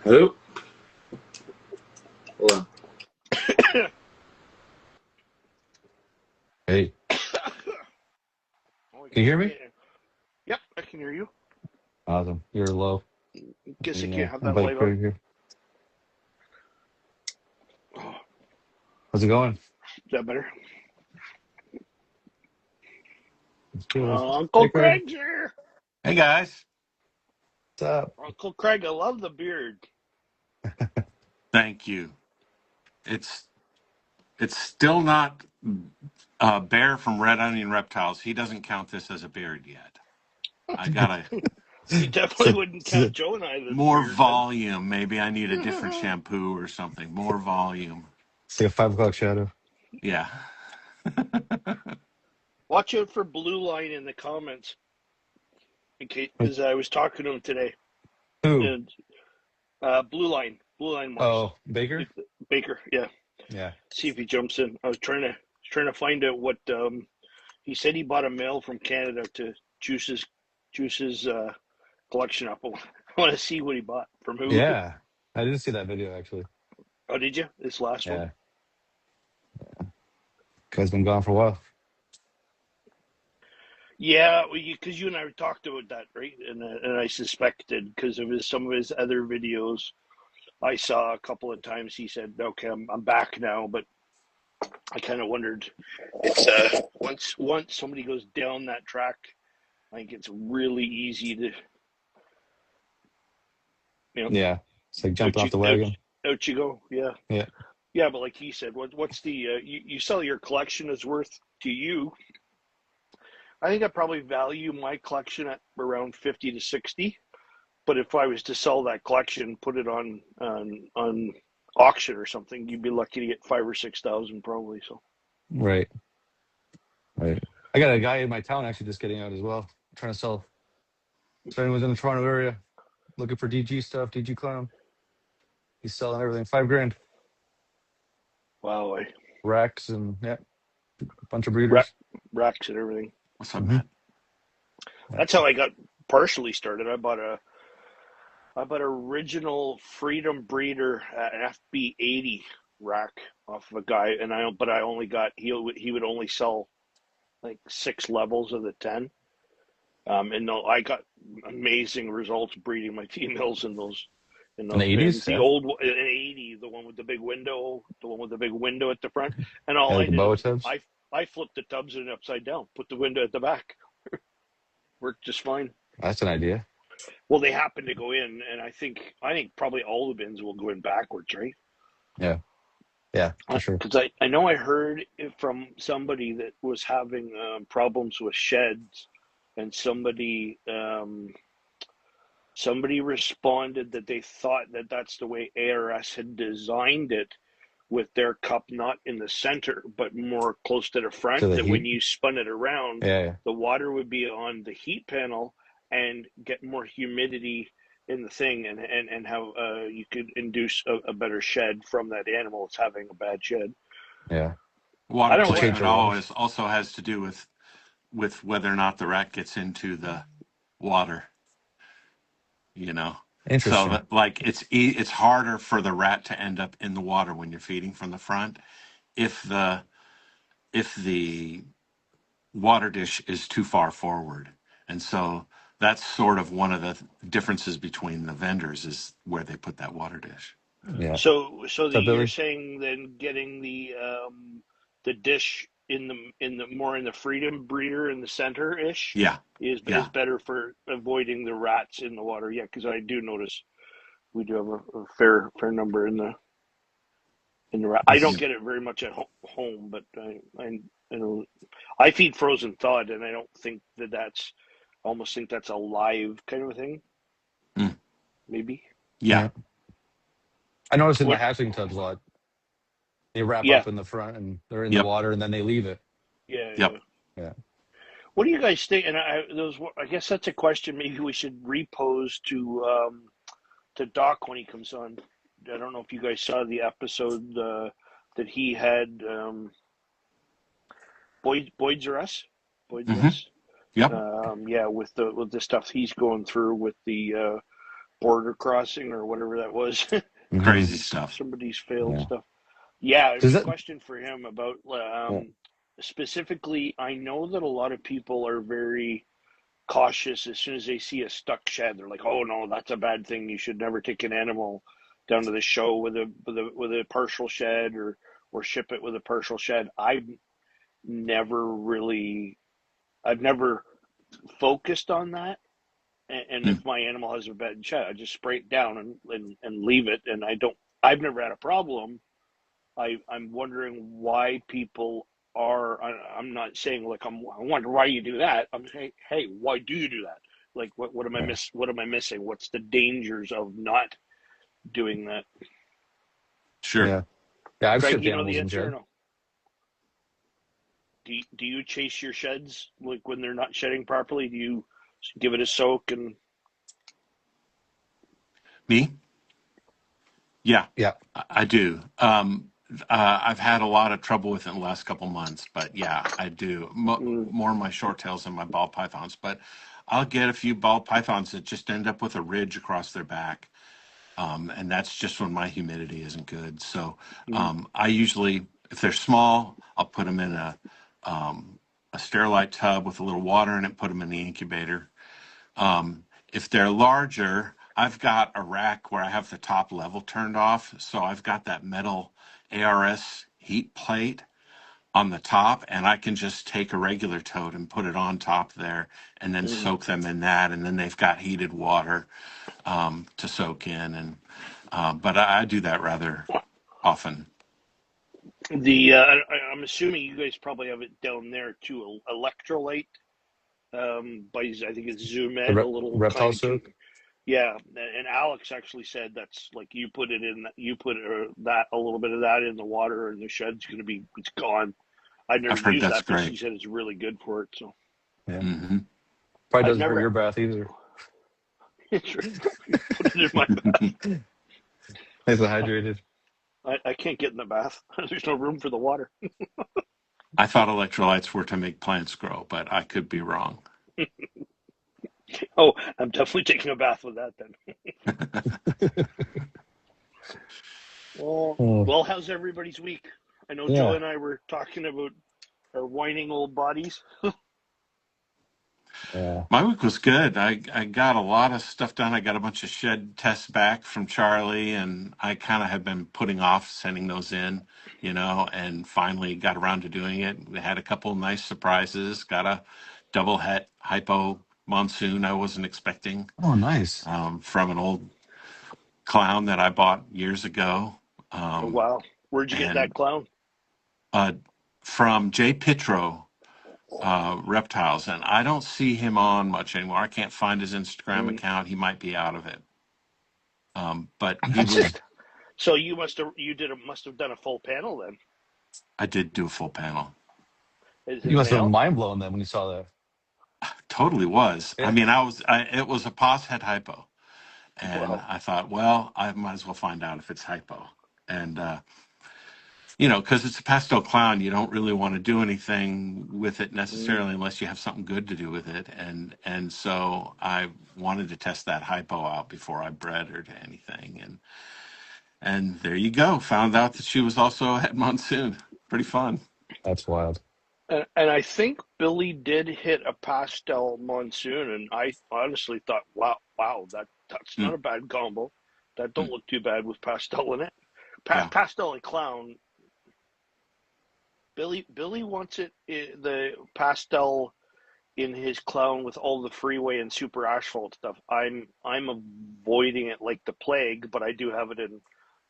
Hello? Hold on. Hey, Oh, I can you guess hear I'm me? getting. Yep, I can hear you. Awesome. You're low. Guess I Yeah, can't have that invite light on. Craig here. Oh, How's it going? is that better? It's good. Uncle Hey, Craig. Craig's here. Hey guys, What's up? Uncle Craig, I love the beard. thank you. It's it's still not Bear from Red Onion Reptiles. He doesn't count this as a beard yet. I gotta You It's definitely like, wouldn't count Joe and I as a more beard then. volume. Maybe I need a different shampoo or something. More volume. it's like a 5 o'clock shadow. Yeah. Watch out for Blue Line in the comments, in case because I was talking to him today. Who? And Blue Line Mars, Oh, Baker? Baker. Yeah, Yeah. see if he jumps in. I was trying to find out what he said. He bought a mail from Canada to Juice's collection up. I want to see what he bought from who. Yeah. I didn't see that video, actually. Oh, did you? This last one? Yeah. Guy's been gone for a while. Yeah, because you and I talked about that, right? And I suspected because of some of his other videos I saw a couple of times. He said, "Okay, I'm back now," but I kind of wondered. It's once somebody goes down that track, I think it's really easy to you know Yeah. It's like jumping out off you the out, wagon. out you go. Yeah, Yeah. yeah. But like he said, what's the you sell your collection is worth to you. I think I probably value my collection at around 50 to 60. But if I was to sell that collection, put it on auction or something, you'd be lucky to get 5 or 6 thousand probably. So Right. Right. I got a guy in my town actually just getting out as well. Trying to sell. So anyone's in the Toronto area looking for DG stuff, DG clown. He's selling everything. 5 grand. wow, Racks and yeah, a bunch of ra- breeders. racks and everything. What's up, Mm-hmm. Matt? Yeah. That's how I got partially started. I bought original Freedom Breeder an FB80 rack off of a guy, and I only got he would only sell like 6 levels of the 10. And no, I got amazing results breeding my females in In the those bins. 80s, The yeah. old an 80, the one with the big window at the front, and all Yeah, I like the did is boa tubs. I flipped the tubs in upside down, put the window at the back, worked just fine. That's an idea. Well, they happen to go in, and I think probably all the bins will go in backwards, right? Yeah, yeah, for sure. Because I know I heard it from somebody that was having problems with sheds, and somebody responded that they thought that that's the way ARS had designed it with their cup not in the center but more close to the front, To the that when heat. you spun it around Yeah, yeah. the water would be on the heat panel and get more humidity in the thing, and how you could induce a better shed from that animal that's having a bad shed. Yeah. I Water don't To know what. change placement their waters. always also has to do with whether or not the rat gets into the water. You know, so Interesting. that like it's harder for the rat to end up in the water when you're feeding from the front if the water dish is too far forward. And so that's sort of one of the differences between the vendors is where they put that water dish. Yeah. So What's up, you're Billy? saying then getting the dish in the more in the Freedom Breeder in the center ish Yeah. is Yeah. better for avoiding the rats in the water. Yeah, because I do notice we do have a fair number in the rat. I don't It's get it very much at home, but I know I feed frozen thawed, and I don't think that's almost think that's a live kind of a thing. Mm. Maybe. Yeah. yeah. I notice in my What? hatchling tubs a lot. They wrap Yeah, up in the front and they're in the Yep. water and then they leave it. yeah, yeah. Yep. Yeah. What do you guys think? And I guess that's a question maybe we should repose to Doc when he comes on. I don't know if you guys saw the episode that he had. Boyd's or us, Boyd's or Hmm. us. Yep. Yeah, with the stuff he's going through with the border crossing or whatever that was. Hmm. Crazy stuff. Somebody's failed Yeah. stuff. Yeah, I have Does a that? question for him about Yeah. specifically. I know that a lot of people are very cautious as soon as they see a stuck shed. They're like, "Oh no, that's a bad thing. You should never take an animal down to the show with a partial shed or ship it with a partial shed." Never really, I've never focused on that. And Hmm. if my animal has a bad shed, I just spray it down and leave it. And I don't. I've never had a problem. I'm wondering why people are. I'm not saying like I wonder why you do that. I'm saying, hey, why do you do that? Like, what am I Yeah. miss? What am I missing? What's the dangers of not doing that? Sure. Yeah. Yeah. I've Craig, shipped you know the animals in answer or shed. no? Do you chase your sheds like when they're not shedding properly? Do you give it a soak and? Me? Yeah, Yeah. I do. I've had a lot of trouble with it in the last couple months, but yeah, I do. Mm, More my short tails than my ball pythons, but I'll get a few ball pythons that just end up with a ridge across their back. And that's just when my humidity isn't good. So mm, I usually, if they're small, I'll put them in a sterilite tub with a little water in it, put them in the incubator. If they're larger, I've got a rack where I have the top level turned off. So I've got that metal ARS heat plate on the top, and I can just take a regular tote and put it on top there and then mm. soak them in that. And then they've got heated water to soak in. And but I do that rather often. I'm assuming you guys probably have it down there too. Electrolyte, by I think it's Zoom The Ed, a little reptile kind can, soak. yeah. And Alex actually said that's like you put it in, you put that a little bit of that in the water, and the shed's gonna be it's gone. I never I've heard used that's that, but great. she said it's really good for it. So Yeah. Hmm. Probably I've doesn't hurt never your bath either. put it in my bath. Nice and hydrated. I can't get in the bath. There's no room for the water. I thought electrolytes were to make plants grow, but I could be wrong. Oh, I'm definitely taking a bath with that then. Oh, Well, how's everybody's week? I know Joe yeah. and I were talking about our whining old bodies. Yeah. My week was good. I got a lot of stuff done. I got a bunch of shed tests back from Charlie, and I kind of have been putting off sending those in, and finally got around to doing it. We had a couple nice surprises. Got a double het hypo monsoon I wasn't expecting Oh, nice. from an old clown that I bought years ago. Oh, Um, wow. Where'd you get that and clown? uh, from Jay Pitro reptiles, and I don't see him on much anymore. I can't find his Instagram Mm. account. He might be out of it. But he was. So must have done a full panel then. I did do a full panel. Is You it must have been male? mind blown then when you saw that. Totally was. I Yeah. mean, it was a pos het hypo, and Wow. I thought, well, I might as well find out if it's hypo, and because it's a pastel clown, you don't really want to do anything with it Mm. necessarily unless you have something good to do with it, and so I wanted to test that hypo out before I bred her to anything, and there you go. Found out that she was also at monsoon. Pretty fun. That's wild. And I think Billy did hit a pastel monsoon, and I honestly thought, wow, that's not Mm, a bad combo. That don't mm. look too bad with pastel in it. Yeah. Pastel and clown. Billy wants the pastel in his clown with all the freeway and super asphalt stuff. I'm avoiding it like the plague, but I do have it in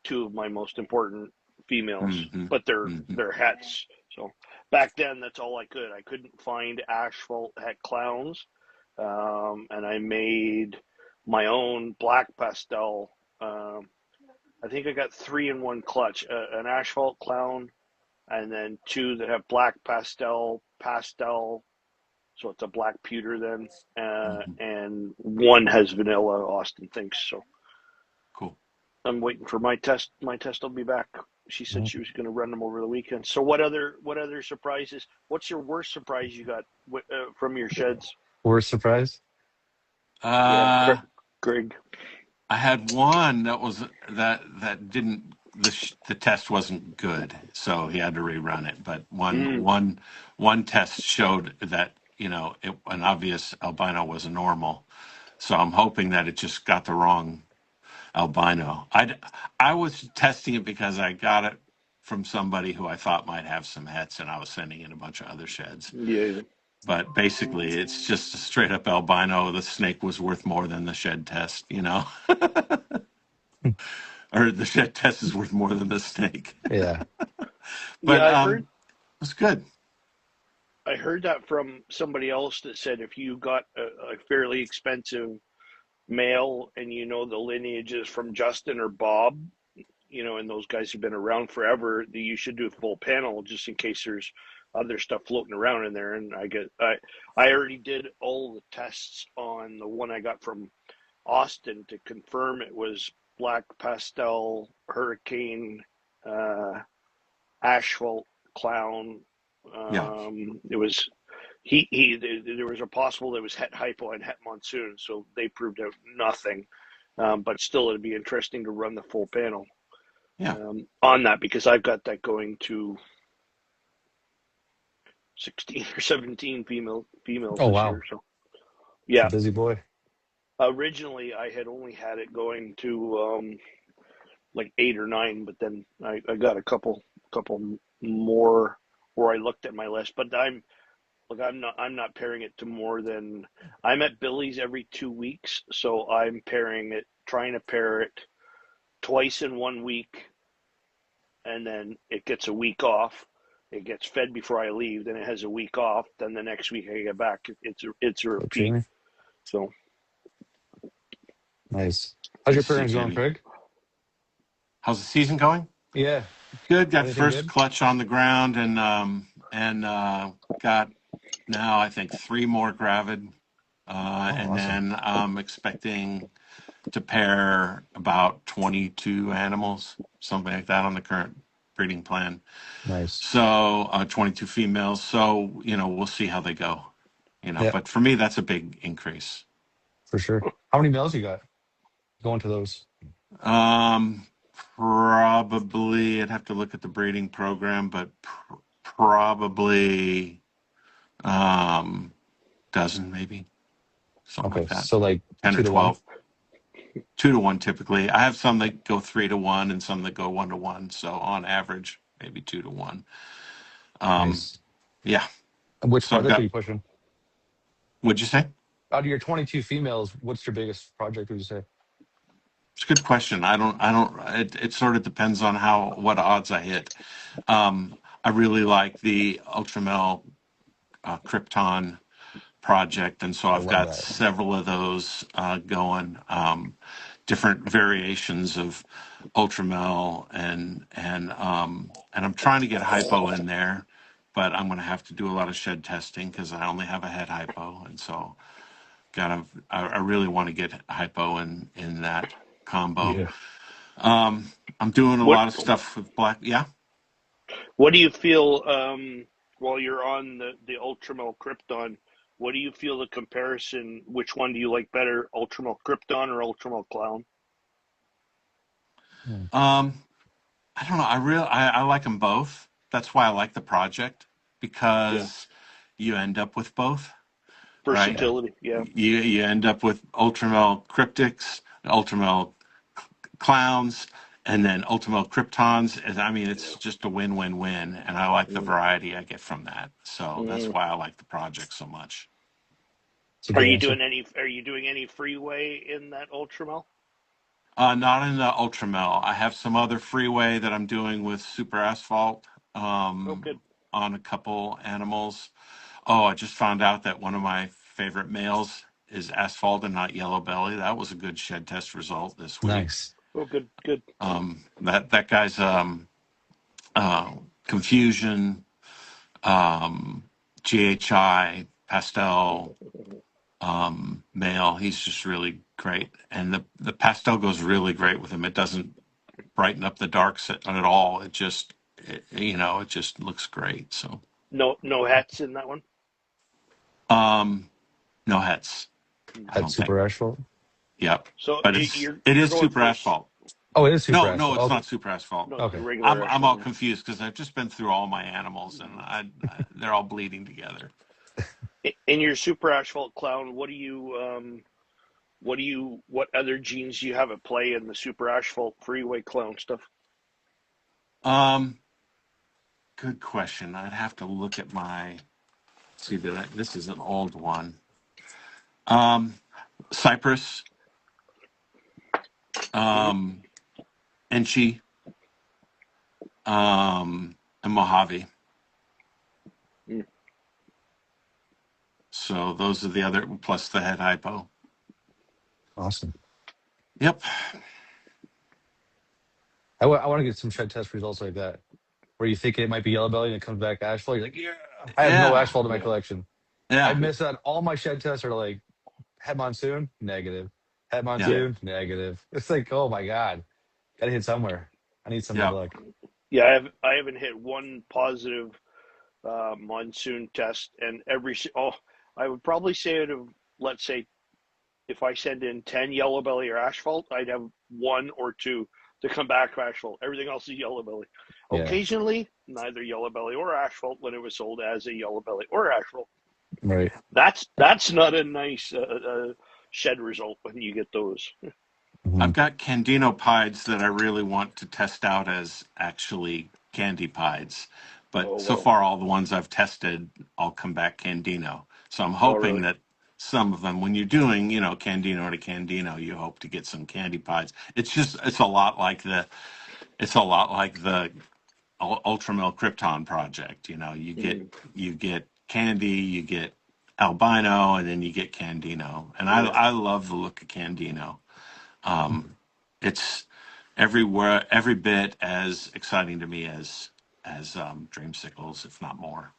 two of my most important females, Hmm. but Hmm. they're hets. So back then, that's all I could. I couldn't find asphalt het clowns, and I made my own black pastel. I think I got three in one clutch: an asphalt clown, and then two that have black pastel, so it's a black pewter then, Hmm. and one has vanilla. Austin thinks so. Cool. I'm waiting for my test. My test will be back. She said she was going to run them over the weekend. So what other surprises? What's your worst surprise you got from your sheds? Worst surprise? Yeah, Uh, Greg. I had one that didn't the test wasn't good, so he had to rerun it. But one test showed that an obvious albino was a normal. So I'm hoping that it just got the wrong albino. I was testing it because I got it from somebody who I thought might have some hets, and I was sending in a bunch of other sheds. Yeah. But basically, it's just a straight up albino. The snake was worth more than the shed test, or the shed test is worth more than the snake. Yeah. But Yeah, it's good. I heard that from somebody else that said if you got a fairly expensive male and the lineage is from Justin or Bob, and those guys have been around forever, that you should do a full panel just in case there's other stuff floating around in there. And I already did all the tests on the one I got from Austin to confirm it was black pastel, hurricane, asphalt, clown. Yeah. It was he there was a possible that was het hypo and het monsoon, so they proved out nothing. But still, it'd be interesting to run the full panel Yeah. on that because I've got that going to 16 or 17 females Oh, this wow. year. So It's a yeah, busy boy. originally I had only had it going to like 8 or 9, but then I got a couple more where I looked at my list. But I'm not pairing it to more than I'm at Billy's every 2 weeks, so I'm trying to pair it twice in 1 week, and then it gets a week off. It gets fed before I leave, then it has a week off. Then the next week I get back. It's a So, repeat. Jamie. So Nice. How's I your see, pairings going, Jamie. Craig? How's the season going? Yeah. Good. Got Anything first good? clutch on the ground, and got now I think 3 more gravid, Oh, and awesome. then I'm expecting to pair about 22 animals, something like that, on the current breeding plan. Nice. So 22 females. So we'll see how they go. Yeah, But for me, that's a big increase. for sure. How many males you got going to those? Um, Probably I'd have to look at the breeding program, but probably dozen maybe, something Okay. like that. So like 10 or 2 to 1. 12. 2 to 1 typically. I have some that go 3 to 1 and some that go 1 to 1. So on average, maybe 2 to 1. Nice. Yeah. And which So I've project are got. you pushing? What'd you say? Out of your 22 females, what's your biggest project, would you say? It's a good question. I don't. It sort of depends on what odds I hit. I really like the Ultramel Krypton project, and so I I've love got that. several of those going. Different variations of Ultramel, and I'm trying to get hypo in there, but I'm going to have to do a lot of shed testing because I only have a head hypo, and so I really want to get hypo in that combo. Yeah. I'm doing a what lot of stuff with black. Yeah, what do you feel while you're on the Ultramel Krypton? What do you feel the comparison? Which one do you like better, Ultramel Krypton or Ultramel Clown? Hmm. I don't know. I like them both. That's why I like the project Yeah, because you end up with both, right? Yeah. versatility. Yeah. You end up with Ultramel Cryptics, Ultramel Clowns, and then Ultramel Kryptons. And I mean, it's just a win-win-win, and I like the Mm. variety I get from that. So that's Mm. why I like the project so much. It's a good answer. Are you doing any freeway in that Ultramel? Not in the Ultramel. I have some other freeway that I'm doing with Super Asphalt Oh, good. on a couple animals. Oh, I just found out that one of my favorite males is Asphalt and not Yellow Belly. That was a good shed test result this week. Nice. Oh, good, good. That guy's Confusion, GHI, Pastel, male. He's just really great, and the pastel goes really great with him. It doesn't brighten up the darks at all. It just looks great. So No hats in that one. um, no hets. I Had don't think. super asphalt. Yep. So But it you're is going super for asphalt. Oh, it is super No, asphalt. it's Okay. not super asphalt. no Okay. regular I'm all asphalt. confused because I've just been through all my animals and they're all bleeding together. In your super asphalt clown, what other genes do you have at play in the super asphalt freeway clown stuff? Good question. I'd have to look at my. See that this is an old one. Cypress, Mm-hmm. Enchi, and Mojave. Mm. So those are the other plus the head hypo. Awesome. Yep. I want to get some shed test results like that, where you think it might be yellow belly and it comes back asphalt. You're like, yeah. I have no Yeah. asphalt in my Yeah. collection. I Yeah. miss that. All my shed tests are like head monsoon, negative. Head Yeah. Yeah. monsoon, negative. It's like, oh my god, gotta hit somewhere. I need some good Yeah. luck. Yeah. I haven't hit one positive monsoon test, and I would probably say out of, let's say, if I send in 10 yellow belly or asphalt, I'd have one or two to come back asphalt. Everything else is yellow belly. Yeah. Occasionally, neither yellow belly or asphalt when it was sold as a yellow belly or asphalt. Right. That's not a nice shed result when you get those. Hmm. I've got Candino pieds that I really want to test out as actually candy pieds. But Oh so well. far, all the ones I've tested all come back Candino. So I'm Oh hoping really? that some of them, when you're doing, Candino to Candino, you hope to get some candy pieds. It's a lot like the Ultramil Krypton project. Mm, You get candy, you get albino, and then you get Candino. And yeah. I love the look of Candino. It's everywhere, every bit as exciting to me as dreamsicles, if not more.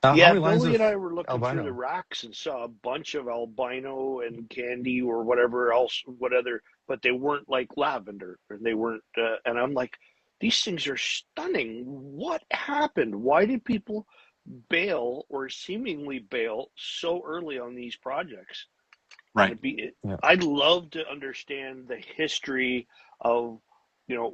Now, how Yeah, many lines Billy of and I were looking through the albino? racks and saw a bunch of albino and candy or whatever else, what other, but they weren't like lavender, and they weren't. And I'm like, these things are stunning. What happened? Why did people bail or seemingly bail so early on these projects? Right. Yeah. I'd love to understand the history of,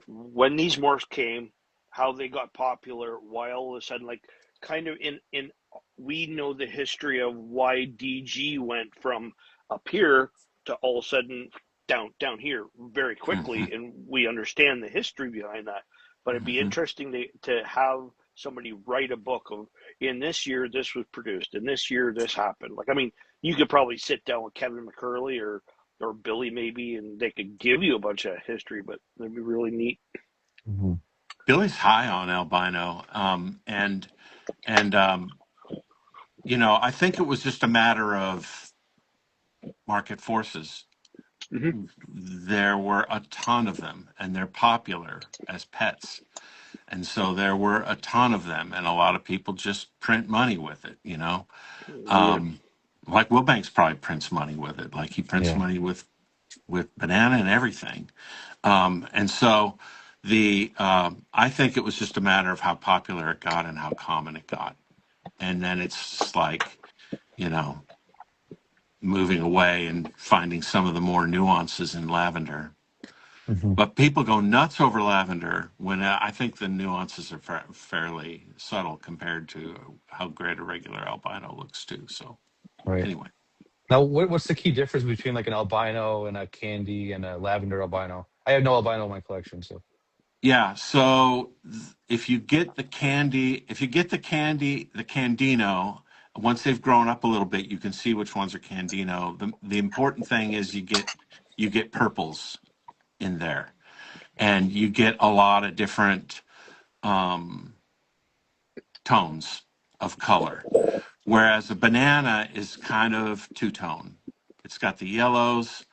when these morphs came, how they got popular, why all of a sudden, like, kind of in we know the history of why DG went from up here to all of a sudden down here very Hmm. quickly, and we understand the history behind that. But it'd be Hmm. interesting to have somebody write a book of, in this year this was produced, in this year this happened. Like, I mean, you could probably sit down with Kevin McCurley or Billy maybe, and they could give you a bunch of history, but it'd be really neat. Hmm. Billy's high on albino, and I think it was just a matter of market forces. Mm-hmm. There were a ton of them, and they're popular as pets. And so there were a ton of them, and a lot of people just print money with it. Yeah. Like Wilbanks probably prints money with it. Like he prints Yeah. money with banana and everything. And so I think it was just a matter of how popular it got and how common it got. And then it's just like, you know, moving away and finding some of the more nuances in lavender. Hmm. But people go nuts over lavender when I think the nuances are fairly subtle compared to how great a regular albino looks too. So Right. anyway, Now, what's the key difference between like an albino and a candy and a lavender albino? I have no albino in my collection, so. yeah. So if you get the Candino, once they've grown up a little bit, you can see which ones are Candino. The important thing is you get purples in there, and you get a lot of different um, tones of color. Whereas a banana is kind of two tone. It's got the yellows,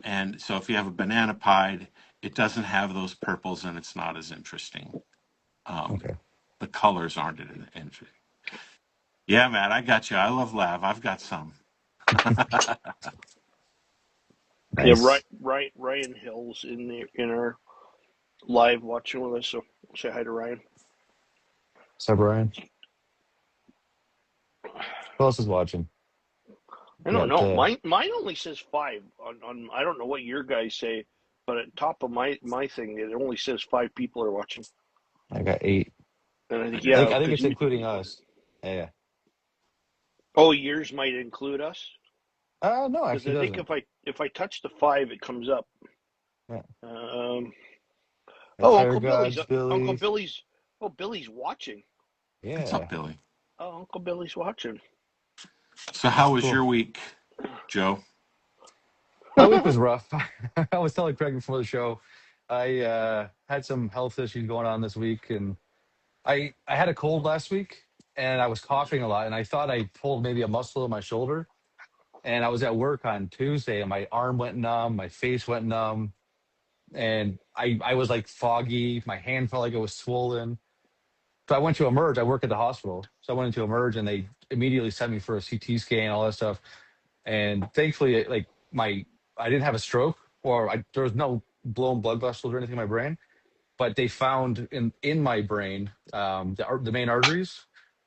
and so if you have a banana pied, it doesn't have those purples, and it's not as interesting. Um, Okay. the colors aren't interesting. Yeah, Matt, I got you. I love lav. I've got some. Yeah, right, Nice. right. Ryan Hill's in our live watching with us, so say hi to Ryan. So, Brian, who else is watching? I don't know. Mine only says 5 on. I don't know what your guys say, but at top of my thing, it only says 5 people are watching. I got 8. And I think I got I think because it's including us. Yeah. yours might include us. No, Because actually I think doesn't. if I touch the 5, it comes up. Yeah. Um. Got Oh, Fire Gods, Uncle Billy. Billy's. Oh, Billy's watching. what's up, Yeah. Billy? Oh, Uncle Billy's watching. So, how was Cool. your week, Joe? My week was rough. I was telling Craig before the show, I had some health issues going on this week, and I had a cold last week, and I was coughing a lot, and I thought I pulled maybe a muscle in my shoulder. And I was at work on Tuesday, and my arm went numb, my face went numb, and I was like foggy. My hand felt like it was swollen. So I went to Emerge. I work at the hospital, so I went into Emerge, and they immediately sent me for a CT scan, all that stuff. And thankfully, like I didn't have a stroke, or there was no blown blood vessels or anything in my brain. But they found in my brain, the main arteries,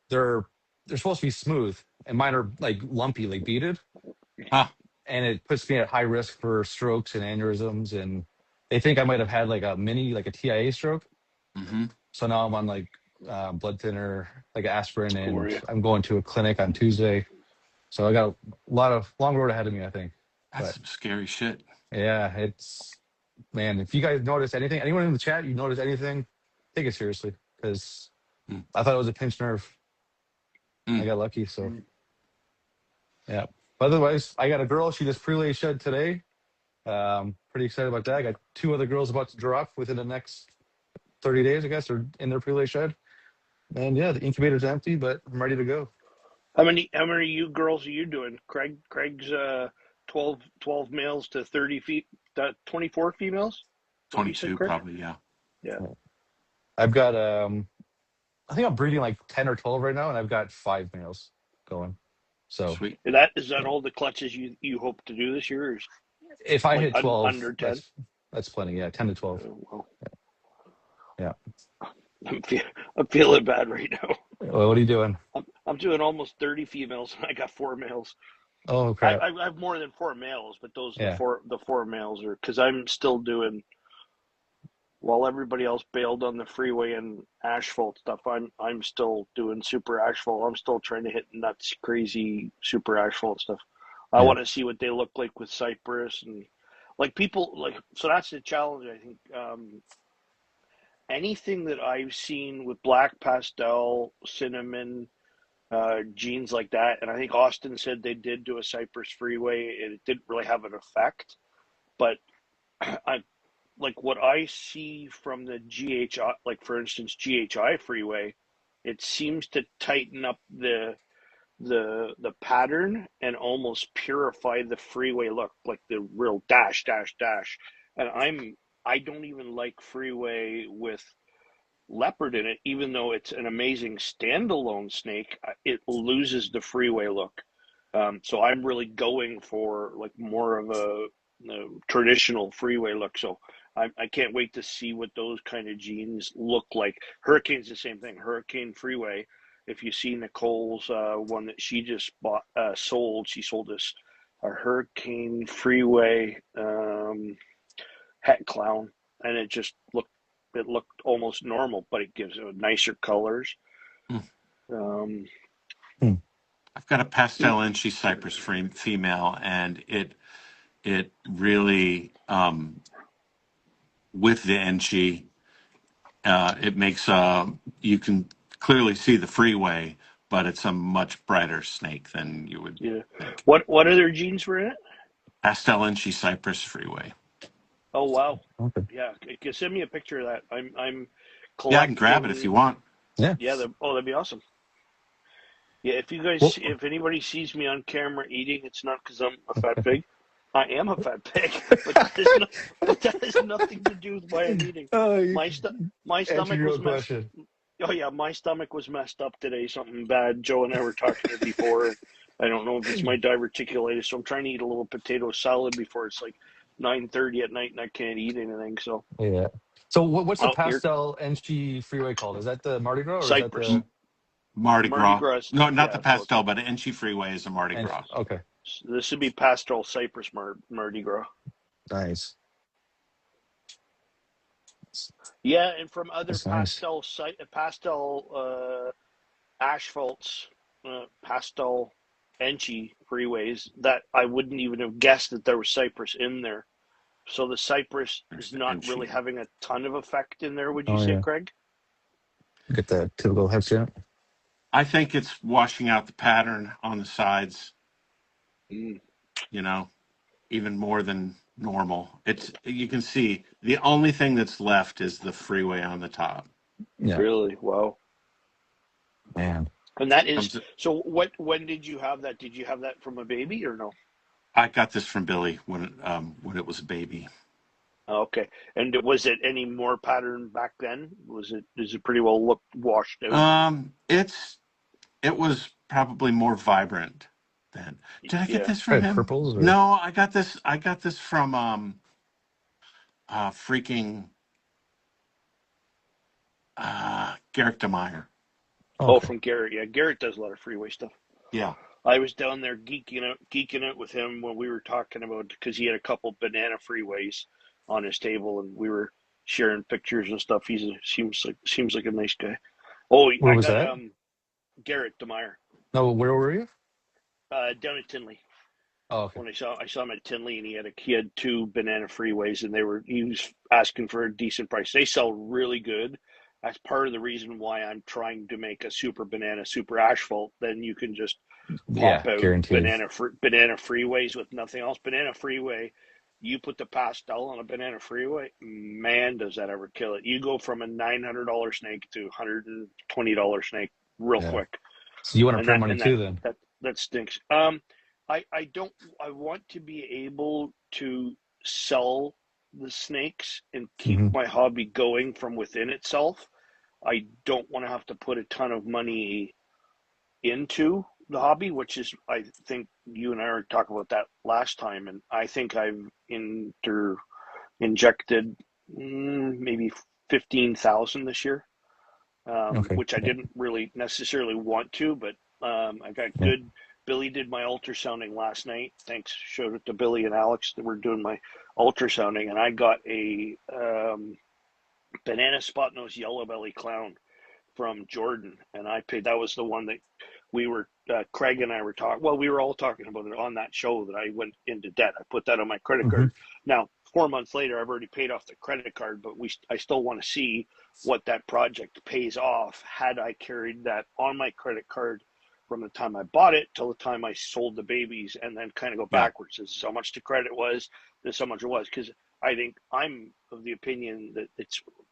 they're they're supposed to be smooth, and mine are like lumpy, like beaded, Huh? and it puts me at high risk for strokes and aneurysms. And they think I might have had like a mini, like a TIA stroke. Mm-hmm. So now I'm on like blood thinner, like aspirin, For and you. I'm going to a clinic on Tuesday. So I got a lot of long road ahead of me, I think. That's But some scary shit. yeah, it's man. If you guys notice anything, anyone in the chat, you notice anything, take it seriously, because Mm. I thought it was a pinched nerve. I Mm. got lucky. So yeah. But otherwise, I got a girl. She just pre-lay shed today. Pretty excited about that. I got 2 other girls about to drop within the next 30 days, I guess, or in their pre-lay shed. And yeah, the incubator's empty, but I'm ready to go. How many you girls are you doing? Craig's 12 males to 30 feet. 24 females. What you said, 22, Craig? probably. Yeah. Yeah. I've got I think I'm breeding like 10 or 12 right now, and I've got 5 males going. So Sweet. Is that yeah. all the clutches you hope to do this year? Or is If I like hit 12, under 10? that's plenty. Yeah, 10 to 12. Well, Yeah. I'm feeling bad right now. Well, what are you doing? I'm doing almost 30 females, and I got 4 males. Oh I, crap. I I have more than 4 males, but those Yeah. the 4 males are because I'm still doing while everybody else bailed on the freeway and asphalt stuff. I'm still doing super asphalt. I'm still trying to hit nuts, crazy super asphalt stuff. I Yeah. want to see what they look like with cypress and like people like. So that's the challenge. I think anything that I've seen with black pastel, cinnamon, genes like that, and I think Austin said they did do a cypress freeway, and it didn't really have an effect. But I like what I see from the GHI, like for instance, GHI freeway, it seems to tighten up the pattern and almost purify the freeway look, like the real dash dash dash. And I don't even like freeway with leopard in it, even though it's an amazing standalone snake. It loses the freeway look. So I'm really going for like more of a traditional freeway look. So I can't wait to see what those kind of genes look like. Hurricane's the same thing. Hurricane Freeway. If you see Nicole's one that she just bought, sold, she sold us a Hurricane Freeway het clown, and it looked almost normal, but it gives it nicer colors. Mm. Um, Hmm. I've got a pastel inchy cypress female, and it really with the inchy, it makes you can clearly see the freeway, but it's a much brighter snake than you would yeah. think. What other genes were in it? Pastel inchy cypress freeway. Oh wow, Okay. yeah. Send me a picture of that. I'm Yeah, I can grab it if you collecting. want. Yeah. Yeah, that'd be awesome. Yeah, Well, if anybody sees me on camera eating, it's not because I'm a fat pig. I am a fat pig, but that has nothing to do with why I'm eating. you My stu- my answered stomach your was own messed. question. Oh yeah, my stomach was messed up today. Something bad. Joe and I were talking it before. I don't know if it's my diverticulitis, so I'm trying to eat a little potato salad before it's like 9:30 at night, and I can't eat anything. So, Yeah. So what's the oh, here, pastel NG freeway called? Is that the Mardi Gras or is that Cypress, the Mardi Mardi Gras. Gras. No, not the Yeah, so pastel, but Inchy Freeway is a Mardi And Gras. okay, this would be Pastoral Cypress Mardi Gras. nice. Yeah, and from other That's nice. pastel asphalts, pastel Enchy freeways that I wouldn't even have guessed that there was cypress in there. So the cypress There's is the not really Inchy. having a ton of effect in there, would you Oh say, yeah, Craig? get that typical head stamp. I think it's washing out the pattern on the sides, Mm, you know, even more than normal. It's you can see the only thing that's left is the freeway on the top. Yeah, really? Wow. man. And that is Comes so. What? When did you have that? Did you have that from a baby or no? I got this from Billy when it was a baby. Oh, okay. And was it any more pattern back then? Was it? Is it pretty well looked washed out? It was probably more vibrant then. Did I get Yeah. this from Probably him? purples or No, I got this from freaking Garrick DeMeyer. Oh, okay. from Garrett. Yeah, Garrett does a lot of freeway stuff. Yeah. I was down there geeking out with him when we were talking about because he had a couple banana freeways on his table, and we were sharing pictures and stuff. Seems like a nice guy. Oh, Where I was got that? Garrett Demeyer No, where were you? down at Tinley. Oh, okay. When I saw him at Tinley, and he had two banana freeways, and he was asking for a decent price. They sell really good. That's part of the reason why I'm trying to make a super banana, super asphalt. Then you can just pop Yeah, out guaranteed. banana freeways with nothing else. Banana freeway, you put the pastel on a banana freeway, man, does that ever kill it? You go from a $900 snake to $120 snake real Yeah. quick, So you want to and print that money and that too, then? that that stinks. I don't. I want to be able to sell the snakes and keep Hmm. my hobby going from within itself. I don't want to have to put a ton of money into the hobby, which is I think you and I were talking about that last time, and I think I've injected maybe 15,000 this year, Okay. which I Yeah. didn't really necessarily want to, but I got Yeah. good. Billy did my ultrasounding last night. Thanks, showed it to Billy and Alex that were doing my ultrasounding, and I got a banana spot nose yellow belly clown from Jordan, and I paid. That was the one that we were. Craig and I were talking. Well, we were all talking about it on that show that I went into debt. I put that on my credit Hmm. card. Now, 4 months later, I've already paid off the credit card, but I still want to see what that project pays off. Had I carried that on my credit card from the time I bought it till the time I sold the babies, and then kind of go Yeah. backwards. This is how much the credit was. This is how much it was. Because I think I'm of the opinion that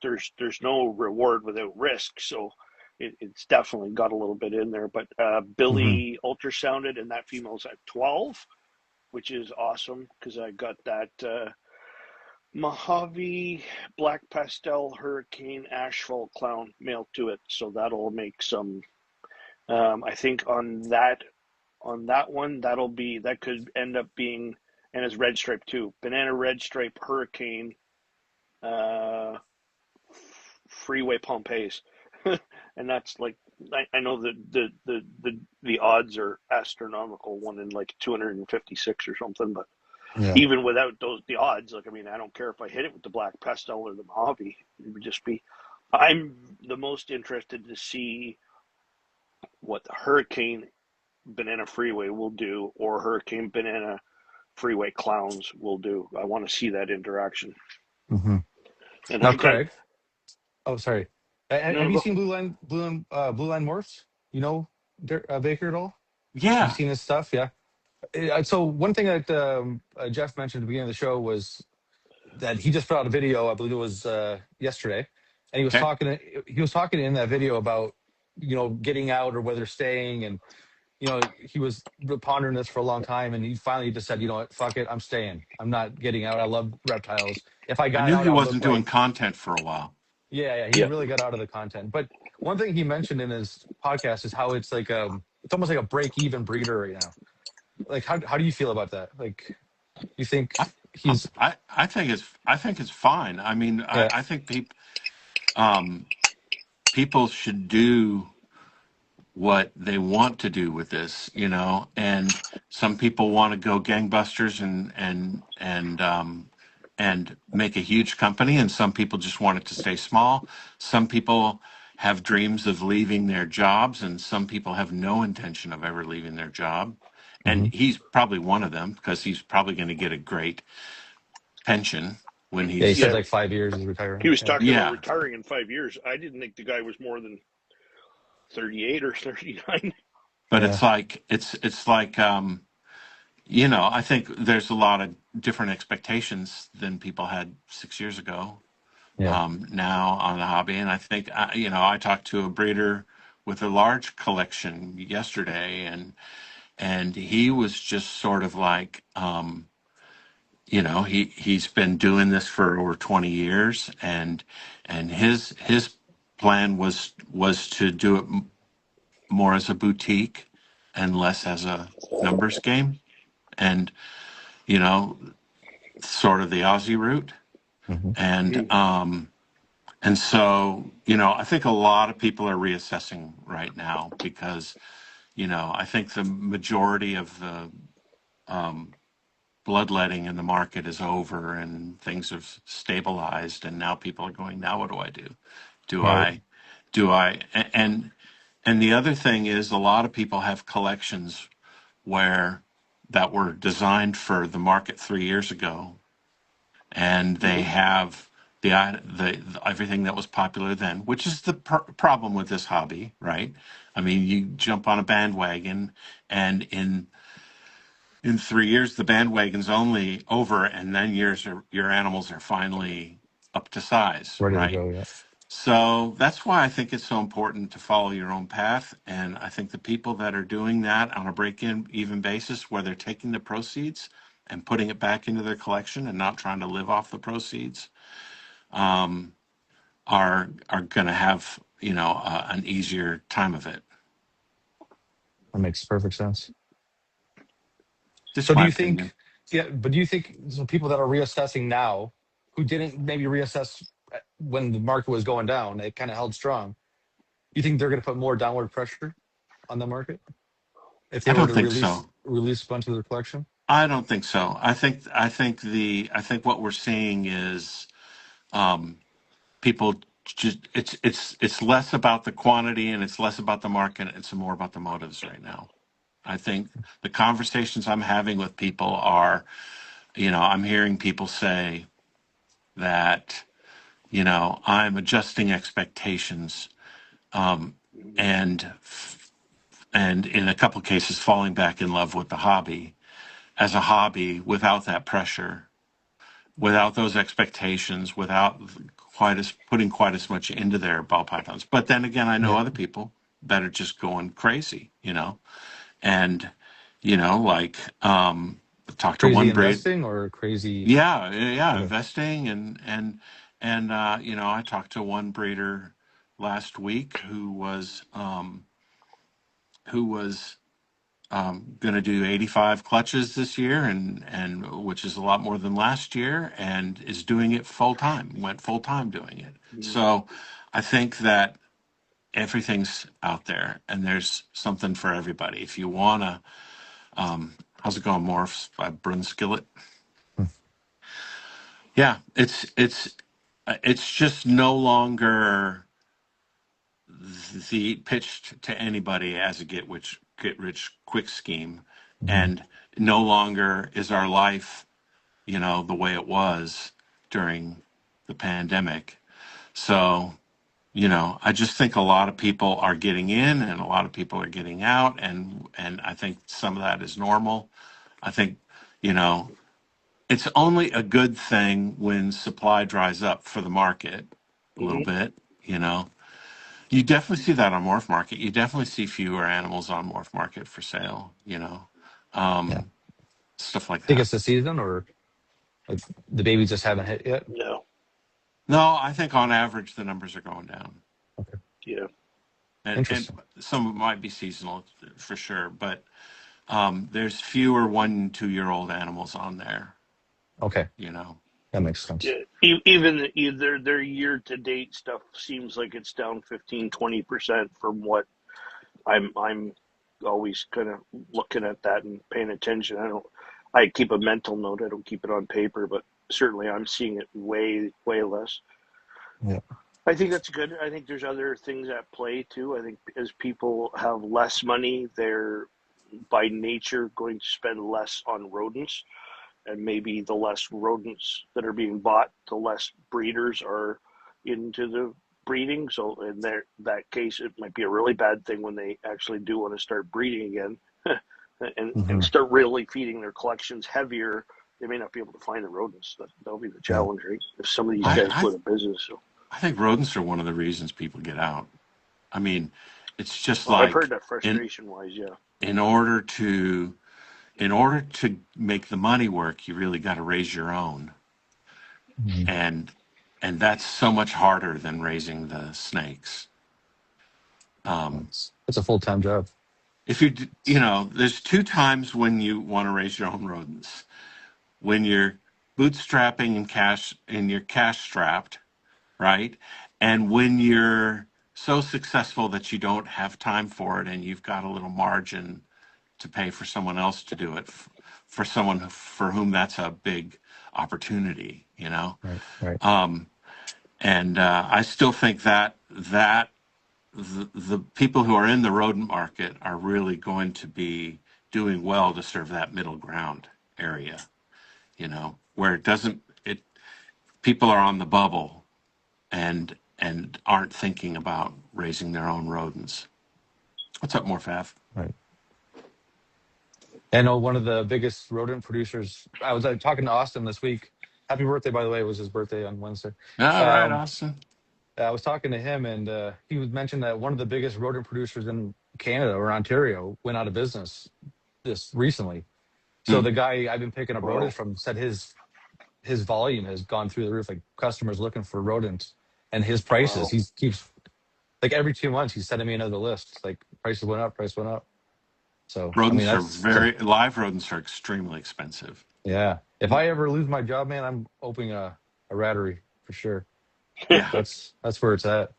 there's no reward without risk. So it's definitely got a little bit in there. But Hmm. Billy ultrasounded, and that female's at 12, which is awesome because I got that Mojave Black Pastel Hurricane Asphalt Clown mailed to it. So that'll make some. I think on that one that could end up being, and it's red stripe too, banana red stripe Hurricane uh, Freeway Pompeii's, and that's like I know that the odds are astronomical, one in like 256 or something. But Yeah. even without the odds, like I mean, I don't care if I hit it with the black pastel or the Mojave. It would just be. I'm the most interested to see what the Hurricane Banana Freeway will do, or Hurricane Banana Freeway Clowns will do. I want to see that interaction, Hmm. and Now, I got Craig. Oh, sorry. no Have you go. seen Blue Line Morphs? You know Baker at all? You've Yeah. seen his stuff, yeah. So one thing that Jeff mentioned at the beginning of the show was that he just put out a video. I believe it was yesterday, and Okay. He was talking in that video about getting out or whether staying, and he was pondering this for a long time, and he finally just said, you know what, fuck it, I'm staying. I'm not getting out. I love reptiles. If I I got knew out, he I would look wasn't doing like content for a while. yeah, yeah. He Yeah. really got out of the content. But one thing he mentioned in his podcast is how it's almost like a break even breeder right now. Like how do you feel about that? Like you think I, he's I think it's fine. I mean, yeah. I think um, people should do what they want to do with this, and some people want to go gangbusters and make a huge company, and some people just want it to stay small. Some people have dreams of leaving their jobs, and some people have no intention of ever leaving their job. And Mm-hmm. he's probably one of them because he's probably going to get a great pension when Yeah, he he's said Yeah, like 5 years is he retiring. was Yeah. talking about yeah. retiring in 5 years. I didn't think the guy was more than 38 or 39. But Yeah. I think there's a lot of different expectations than people had 6 years ago. Yeah. Now on the hobby, and I think I talked to a breeder with a large collection yesterday, and he was just sort of like, he's been doing this for over 20 years, and his plan was to do it more as a boutique and less as a numbers game, and you know sort of the Aussie route. Mm-hmm. And so, I think a lot of people are reassessing right now because, I think the majority of the bloodletting in the market is over and things have stabilized. And now people are going, now what do I do? Do Right. I, do I, and the other thing is a lot of people have collections where that were designed for the market 3 years ago, and they Mm-hmm. have the everything that was popular then, which is the problem with this hobby, right? I mean, you jump on a bandwagon, and in 3 years the bandwagon's only over, and then your animals are finally up to size, Ready to right? go. Yeah. So that's why I think it's so important to follow your own path. And I think the people that are doing that on a even basis, where they're taking the proceeds and putting it back into their collection and not trying to live off the proceeds, are going to have an easier time of it. That makes perfect sense. Just So do my you think, opinion. yeah, but do you think so people that are reassessing now who didn't maybe reassess when the market was going down, it kind of held strong. You think they're going to put more downward pressure on the market if they I were don't to think so. release a bunch of their collection? I don't think so. I think what we're seeing is people just it's less about the quantity and it's less about the market. It's more about the motives right now. I think the conversations I'm having with people are, I'm hearing people say that, I'm adjusting expectations, and in a couple of cases falling back in love with the hobby as a hobby without that pressure, without those expectations, without quite as putting quite as much into their ball pythons. But then again, I know Yeah. other people that are just going crazy, and like, talked to Crazy one breed. investing or crazy? Yeah, yeah, Okay. investing, and I talked to one breeder last week who was going to do 85 clutches this year, and which is a lot more than last year, and is doing it full time. Went full time doing it. So I think that everything's out there, and there's something for everybody. If you wanna, how's it going, Morphs by Brun Skillet? Yeah, it's just no longer the pitched to anybody as a get rich quick scheme, Hmm. and no longer is our life the way it was during the pandemic. So I just think a lot of people are getting in and a lot of people are getting out, and I think some of that is normal. I think you know it's only a good thing when supply dries up for the market a little Mm-hmm. bit. You know, you definitely see that on Morph Market. You definitely see fewer animals on Morph Market for sale. Yeah. Stuff like Think that. it's the season or like the babies just haven't hit yet? No. No, I think on average the numbers are going down, Okay. Yeah. and Interesting. some of it might be seasonal for sure, but there's fewer 1 and 2 year old animals on there. Okay. You know, That makes sense. Yeah. Even either their year to date stuff seems like it's down 15, 20% from what I'm always kind of looking at that and paying attention. I keep a mental note. I don't keep it on paper, but certainly I'm seeing it way less. Yeah. I think that's good. I think there's other things at play too. I think as people have less money, they're by nature going to spend less on rodents, and maybe the less rodents that are being bought, the less breeders are into the breeding. So in that case, it might be a really bad thing when they actually do want to start breeding again, and Hmm. start really feeding their collections heavier. They may not be able to find the rodents. That'll be the Yeah. challenge, right? If some of these I, guys I go to business. So I think rodents are one of the reasons people get out. I mean, it's just well, I've heard like that in frustration wise, yeah. in order to in order to make the money work, you really got to raise your own, Hmm. and that's so much harder than raising the snakes. Um, It's a full-time job. if you know, there's two times when you want to raise your own rodents: when you're bootstrapping and you're cash strapped, right? And when you're so successful that you don't have time for it and you've got a little margin to pay for someone else to do it, for someone for whom that's a big opportunity, you know? Right. Right. Um, and I still think that the people who are in the rodent market are really going to be doing well to serve that middle ground area, you know, where it doesn't, it, people are on the bubble and aren't thinking about raising their own rodents. What's up, Morphav? Right. I know one of the biggest rodent producers. I was talking to Austin this week. Happy birthday, by the way. It was his birthday on Wednesday. All right, Um, Austin. I was talking to him, and he was mentioned that one of the biggest rodent producers in Canada or Ontario went out of business this recently. So Hmm. the guy I've been picking up Well, rodents from said his volume has gone through the roof. Like customers looking for rodents, and his prices. wow. He keeps like every 2 months he's sending me another list. Like prices went up, price went up. So I mean Rodents are that's live rodents are extremely expensive. yeah. If I ever lose my job, man, I'm opening a rattery for sure. Yeah. That's where it's at.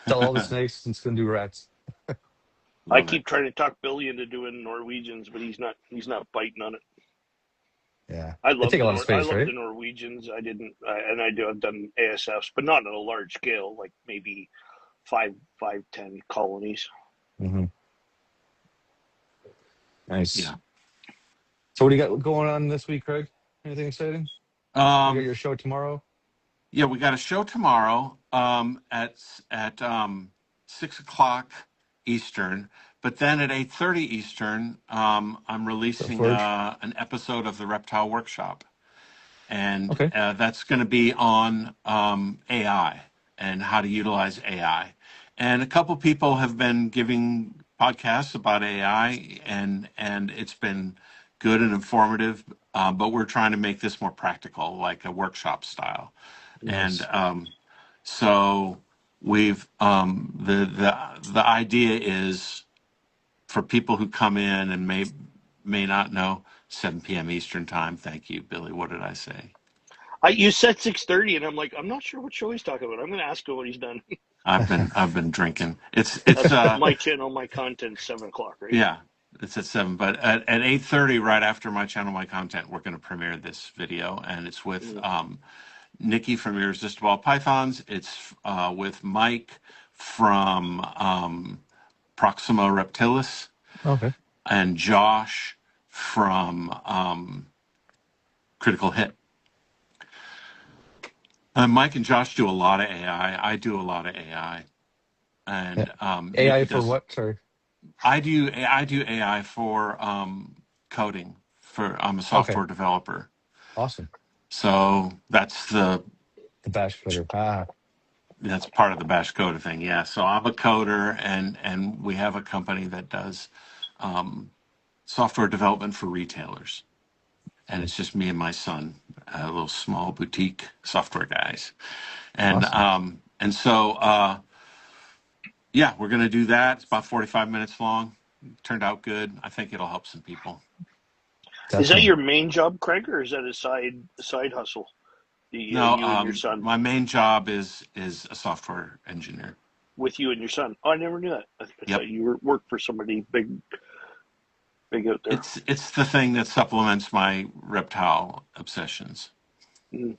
Sell all the snakes and it's gonna do rats. I Love it. keep trying to talk Billy into doing Norwegians, but he's not biting on it. Yeah. I They love take a lot of I space, love right? the Norwegians. I didn't, and I've done ASFs, but not on a large scale, like maybe 10 colonies. Hmm. Nice. Yeah. So what do you got going on this week, Craig? Anything exciting? You got Um, your show tomorrow? yeah, we got a show tomorrow at 6 o'clock Eastern, but then at 8:30 Eastern, I'm The releasing Forge? an episode of the Reptile Workshop, and Okay. that's going to be on AI and how to utilize AI. And a couple people have been giving podcasts about AI, and it's been good and informative. But we're trying to make this more practical, like a workshop style. And Nice. so we've the idea is for people who come in and may not know 7 p.m. Eastern time. Thank you, Billy. What did I say? You said 6:30, and I'm like, I'm not sure what show he's talking about. I'm going to ask him what he's done. I've been drinking. It's That's my channel, my content, 7 o'clock, right? yeah, it's at 7. But at 8:30, right after my channel, my content, we're going to premiere this video, and it's with Mm. Nikki from Irresistible Pythons. It's with Mike from Proxima Reptilis Okay. and Josh from Critical Hit. Mike and Josh do a lot of AI. I do a lot of AI, Yeah. and AI Nikki for does. what? Sorry. I do AI for coding. I'm a Okay. software developer, Awesome. so The bash coder. that's part of the Bash Coder thing. Yeah, so I'm a coder, and we have a company that does software development for retailers, and it's Nice. just me and my son, little small boutique software guys, Awesome. and so yeah, we're gonna do that. It's about 45 minutes long. Turned out good. I think it'll help some people. Is that Definitely. your main job, Craig, or is that a side hustle? No, You and your son. my main job is a software engineer. with you and your son. Oh, I never knew that. I Yep. thought you worked for somebody big out there. It's the thing that supplements my reptile obsessions. Mm,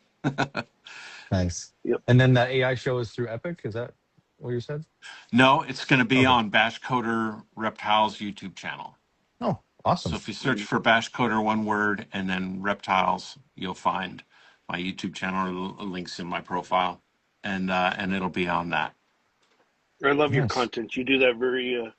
Nice. yep. And then the AI show is through Epic. Is that what you said? No, it's going to be Okay. on Bash Coder Reptiles YouTube channel. Oh, So awesome. if you search Mm. for Bash Coder one word and then reptiles, you'll find my YouTube channel or links in my profile, and it'll be on that. I love your Nice. content. You do that very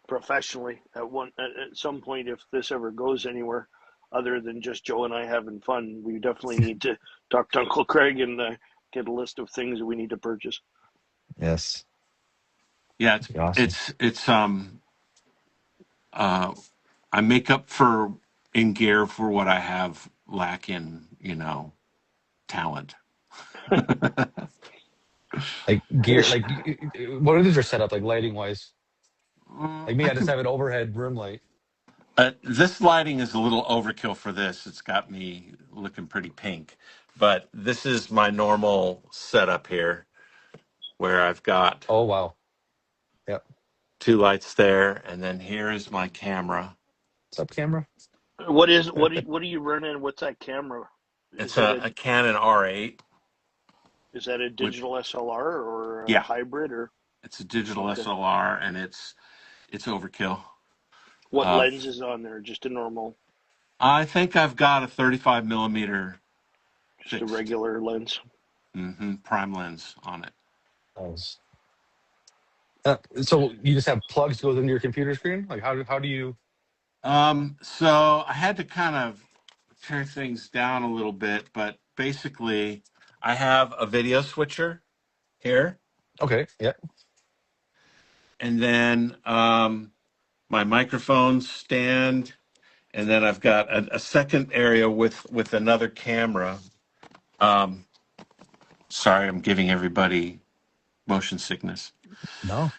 professionally. At some point, if this ever goes anywhere, other than just Joe and I having fun, we definitely need to talk to Uncle Craig and get a list of things that we need to purchase. Yes. Yeah, That'd be awesome. uh, I make up for in gear for what I have lack in, talent. Like gear, like what is your setup like lighting wise? Like me, I I just can. have an overhead room light. This lighting is a little overkill for this. It's got me looking pretty pink, but this is my normal setup here, where I've got Oh wow. Yep. two lights there, and then here is my camera. What's up, camera? What are you running? What's that camera? Is It's that a Canon R8. a With digital SLR or a Yeah, hybrid or it's a digital okay? SLR, and it's overkill. What Uh, lens is on there? Just a normal, I think I've got a 35 millimeter just a fixed, regular lens. prime lens on it. Nice. So you just have plugs goes into your computer screen? Like how do you? So I had to kind of tear things down a little bit, but basically, I have a video switcher here, Okay. Yeah. and then my microphone stand, and then I've got a second area with another camera. Um, Sorry, I'm giving everybody motion sickness. No.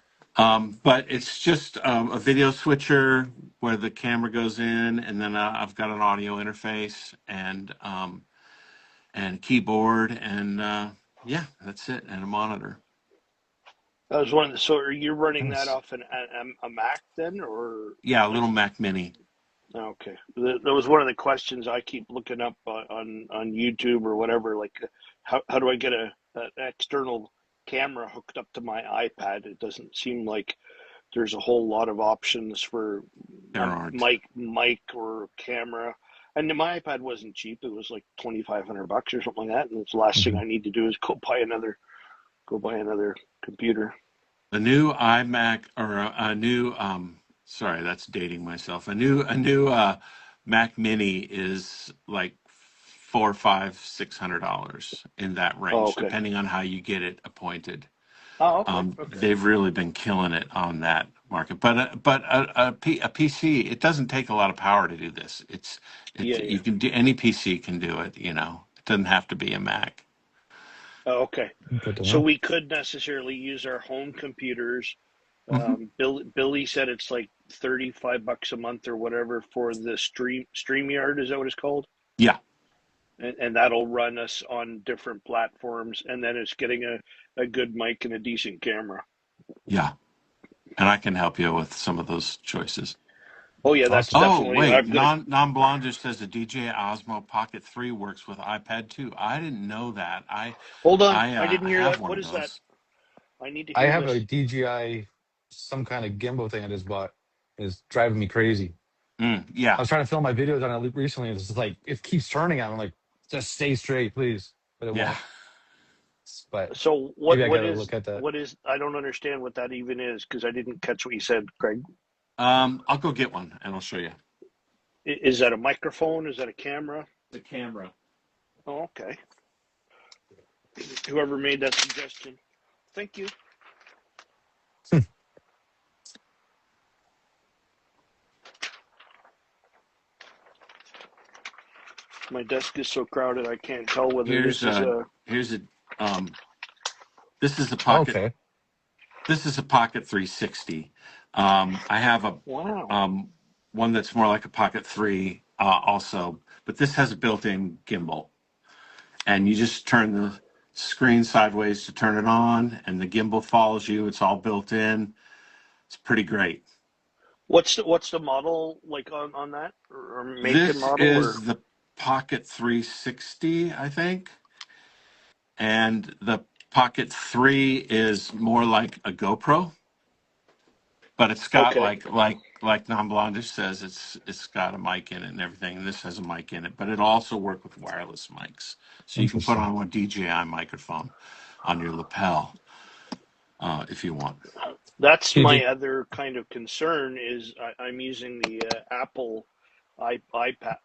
But it's just a video switcher where the camera goes in, and then I've got an audio interface and keyboard, and yeah, that's it, and a monitor. That was one of the. So are you running that Nice. off a Mac then, or Yeah, a like? little Mac Mini. Okay, that was one of the questions I keep looking up on YouTube or whatever. Like, how do I get an external camera hooked up to my iPad? It doesn't seem like there's a whole lot of options for There a aren't. mic or camera. And my iPad wasn't cheap; it was like $2,500 or something like that. And the last thing Hmm. I need to do is go buy another computer. The new iMac or a new sorry, that's dating myself. A new Mac Mini is like four, five, $600 in that Oh, range, okay. depending on how you get it appointed. Oh, okay. They've really been killing it on that market. But a PC, it doesn't take a lot of power to do this. Yeah, You yeah. can do any PC can do it. It doesn't have to be a Mac. Oh, okay. Good to So know. we could necessarily use our home computers. Hmm. Billy said it's like $35 a month or whatever for the StreamYard. Is that what it's called? Yeah, And that'll run us on different platforms. And then it's getting a good mic and a decent camera. yeah, and I can help you with some of those choices. Oh yeah, that's Awesome. Oh, definitely. wait, I'm gonna non blonde just says the DJI Osmo Pocket 3 works with iPad too. I didn't know that. hold on. I I didn't hear have that. one What of is that? those. I need to I hear have a this. DJI, some kind of gimbal thing I just bought. It's driving me crazy. I Yeah, was trying to film my videos on it recently. It's just like it keeps turning on. I'm like, just stay straight, please. But it yeah. won't. But So maybe I got to look at that. what is? I don't understand what that even is because I didn't catch what you said, Craig. I'll go get one and I'll show you. Is that a microphone? Is that a camera? The camera. Oh, okay. Whoever made that suggestion, thank you. My desk is so crowded I can't tell whether Here's this is a a. here's a um this is a pocket Okay. this is a Pocket 360. I have a Wow. one that's more like a Pocket 3 also, but this has a built-in gimbal, and you just turn the screen sideways to turn it on, and the gimbal follows you. It's all built in. It's pretty great. What's the model like on that, or make and This model, or? is the Pocket 360, I think. And the Pocket 3 is more like a GoPro, but it's got Okay. like Non Blondish says, it's got a mic in it and everything. And this has a mic in it, but it'll also work with wireless mics. So you can put Interesting. on a DJI microphone on your lapel if you want. That's You my did other kind of concern is I'm using the Apple iPad.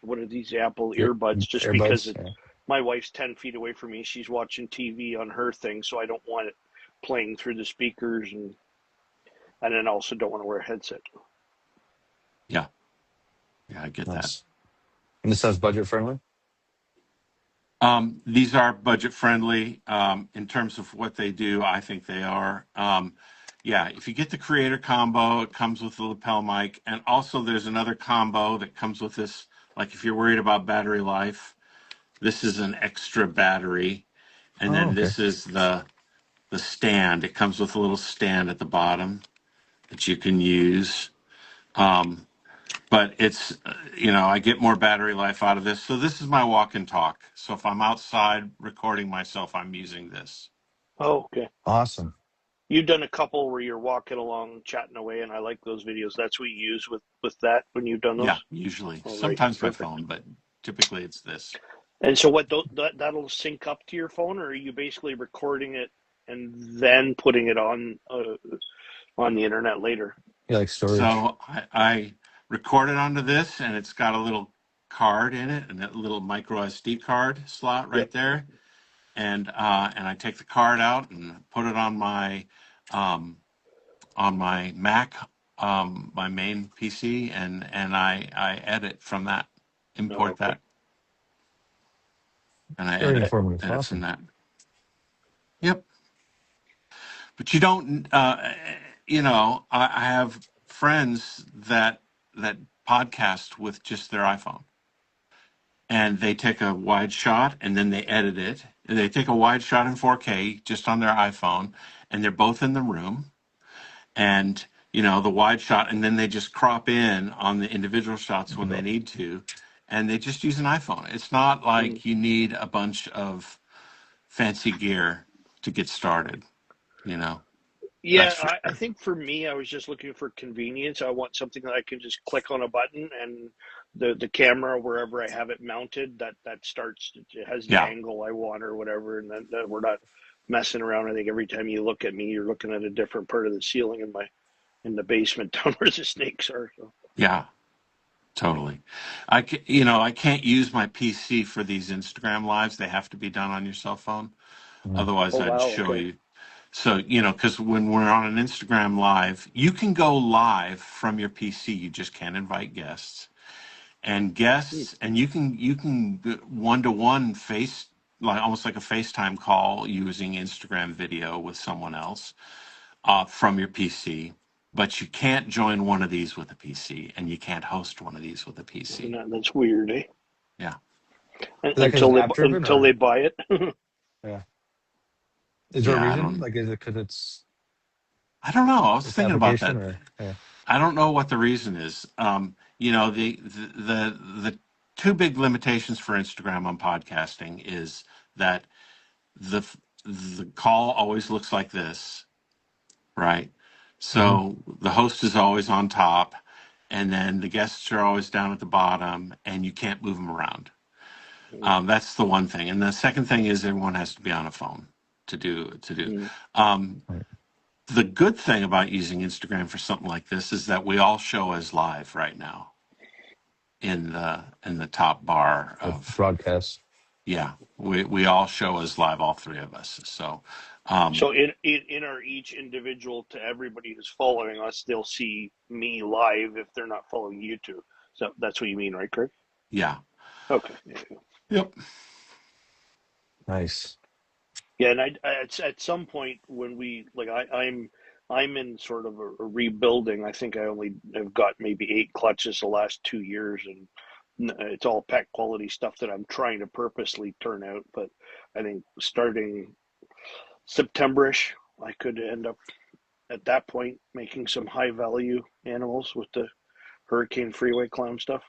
What are these Apple your earbuds? Just because earbuds? Yeah. my wife's 10 feet away from me, she's watching TV on her thing, so I don't want it playing through the speakers, and then also don't want to wear a headset. Yeah, yeah, I get that. Nice. And this sounds budget friendly? These are budget friendly in terms of what they do. I think they are. Yeah, if you get the creator combo, it comes with the lapel mic, and also there's another combo that comes with this. Like if you're worried about battery life, this is an extra battery, and Oh, then okay. this is the stand. It comes with a little stand at the bottom that you can use. Um, but it's I get more battery life out of this. So this is my walk and talk. So if I'm outside recording myself, I'm using this. Oh, okay. Awesome. You've done a couple where you're walking along, chatting away, and I like those videos. That's what you use with that when you've done Yeah, those. usually All right, sometimes my perfect. phone, but typically it's this. And so that'll sync up to your phone, or are you basically recording it and then putting it on the internet later? Yeah, like storage. So I record it onto this, and it's got a little card in it, and that little micro SD card slot Yep. right there. And I take the card out and put it on my Mac, my main PC, and I edit from that, Oh, import okay. that, and I Very informative. edit from Awesome. that. Yep. But you don't, I have friends that podcast with just their iPhone, and they take a wide shot and then they edit it. They take a wide shot in 4K just on their iPhone, and they're both in the room, and the wide shot, and then they just crop in on the individual shots when they need to, and they just use an iPhone. It's not Mm. like you need a bunch of fancy gear to get started. you know Yeah, that's for I sure. think for me, I was just looking for convenience. I want something that I can just click on a button and the camera wherever I have it mounted that starts it has the Yeah, angle I want or whatever, and then that we're not messing around. I think every time you look at me, you're looking at a different part of the ceiling in the basement down where the snakes are. So. yeah, totally. I can't use my PC for these Instagram lives. They have to be done on your cell phone, Mm. otherwise Oh I'd wow, show okay. you. So, because when we're on an Instagram live, you can go live from your PC. You just can't invite guests. And Hmm. guests, and you can one to one face, like almost like a FaceTime call using Instagram video with someone else from your PC. But you can't join one of these with a PC, and you can't host one of these with a PC. That's weird, eh? Yeah, Is that because it's app driven Until they or buy it. yeah? Is there a yeah. reason? Like, is it because I don't know. I was it's thinking about application that. or yeah? I don't know what the reason is. The two big limitations for Instagram on podcasting is that the the call always looks like this, right? Hmm. So the host is always on top, and then the guests are always down at the bottom, and you can't move them around. That's the one thing, and the second thing is everyone has to be on a phone to do. Mm. Um, Right. the good thing about using Instagram for something like this is that we all show as live right now in the top bar The of, broadcast. yeah, we all show as live, all three of us. So um So in our each individual to everybody who's following us, they'll see me live if they're not following you two. So that's what you mean, right, Craig? yeah. Okay. Yeah, Yep. Nice. yeah, and at some point when we like I'm in sort of a rebuilding. I think I only have got maybe 8 clutches the last 2 years, and it's all pet quality stuff that I'm trying to purposely turn out. But I think starting Septemberish, I could end up at that point making some high value animals with the Hurricane Freeway clown stuff.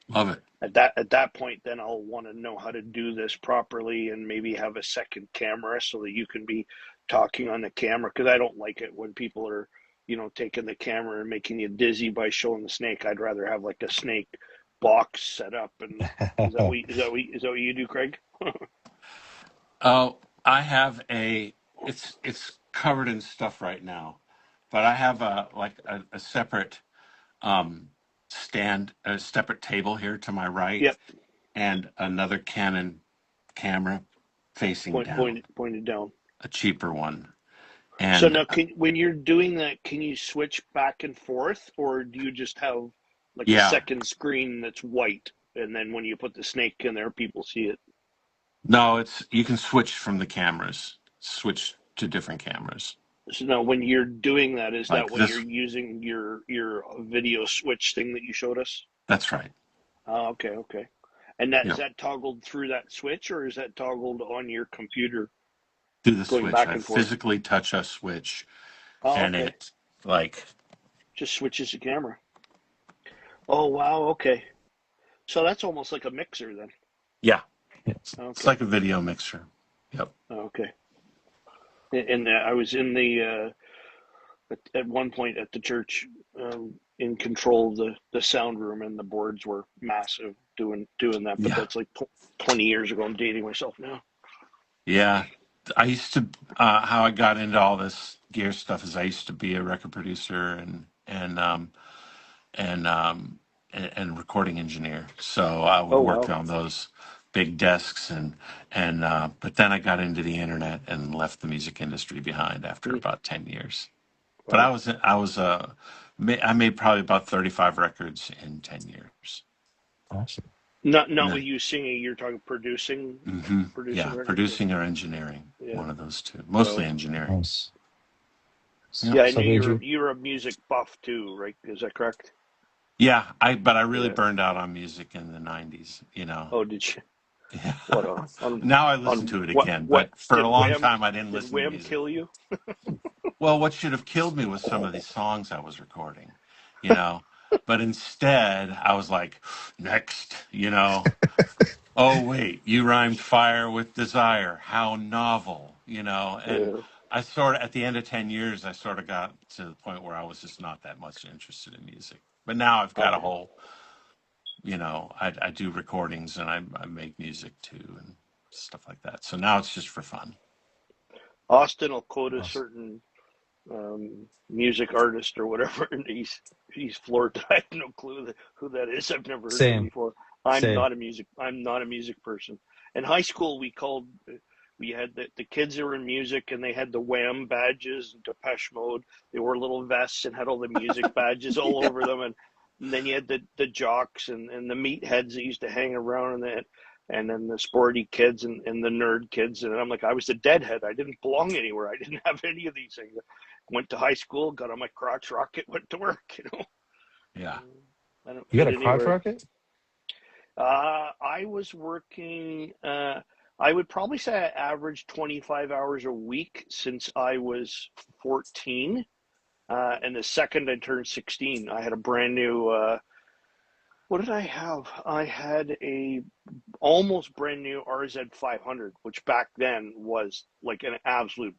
Love it. At that point, then I'll want to know how to do this properly and maybe have a second camera so that you can be talking on the camera, because I don't like it when people are, taking the camera and making you dizzy by showing the snake. I'd rather have like a snake box set up. And is that what you do, Craig? Oh, I have it's covered in stuff right now, but I have a separate um, stand, a separate table here to my right, Yep. and another Canon camera facing down, Pointed down. a cheaper one. So And now, when you're doing that, can you switch back and forth, or do you just have like a yeah, second screen that's white, and then when you put the snake in there, people see it? no, it's you can switch from the cameras, switch to different cameras. So now, when you're doing that, is that Like what you're this, using your video switch thing that you showed us? that's right. Oh, okay, okay. And that is Yep. that toggled through that switch, or is that toggled on your computer Do the going switch. back I and forth? physically touch a switch, Oh, and okay. it like Just switches the camera. Oh, wow. Okay. So that's almost like a mixer then. yeah, it's Okay. like a video mixer. Yep. Okay. And I was in the at one point at the church, in control of the sound room, and the boards were massive doing that. But Yeah. that's like 20 years ago. I'm dating myself now. Yeah, I used to. How I got into all this gear stuff is I used to be a record producer and and recording engineer. So I would Oh work wow. on those big desks and but then I got into the internet and left the music industry behind after Mm, about 10 years. But wow. I made probably about 35 records in 10 years. Awesome. Not Yeah. with you singing. You're talking producing, Yeah, records. producing or engineering, Yeah. one of those two. Well, Mostly engineering. Nice. Yeah. yeah. I So knew did you? you're a music buff too, right? Is that correct? Yeah, but I really Yeah. burned out on music in the '90s. Oh, did you? Yeah. What on Now I listen on to it what again, what but for a did long Wham time I didn't did listen to Wham music. kill you? Well, what should have killed me was some of these songs I was recording, you know. But instead, I was like, next, Oh wait, you rhymed fire with desire. How novel, And Yeah. I sort of, at the end of 10 years, I sort of got to the point where I was just not that much interested in music. But now I've got a Okay. whole I do recordings and I make music too and stuff like that. So now it's just for fun. Austin will quote a Awesome. certain music artist or whatever, and he's floored. I have no clue who that is. I've never heard of him Same. before. I'm Same. not a music person. In high school, we had the kids that were in music, and they had the Wham badges and Depeche Mode. They wore little vests and had all the music badges all Yeah. over them, and then you had the jocks and the meatheads that used to hang around, and then the sporty kids and the nerd kids. And I'm like, I was the deadhead. I didn't belong anywhere. I didn't have any of these things. Went to high school, got on my crotch rocket, went to work. Yeah. I don't You got fit a crotch anywhere. rocket? I was working, I would probably say I averaged 25 hours a week since I was 14. And the second I turned 16, I had a brand new, what did I have? I had a almost brand new RZ 500, which back then was like an absolute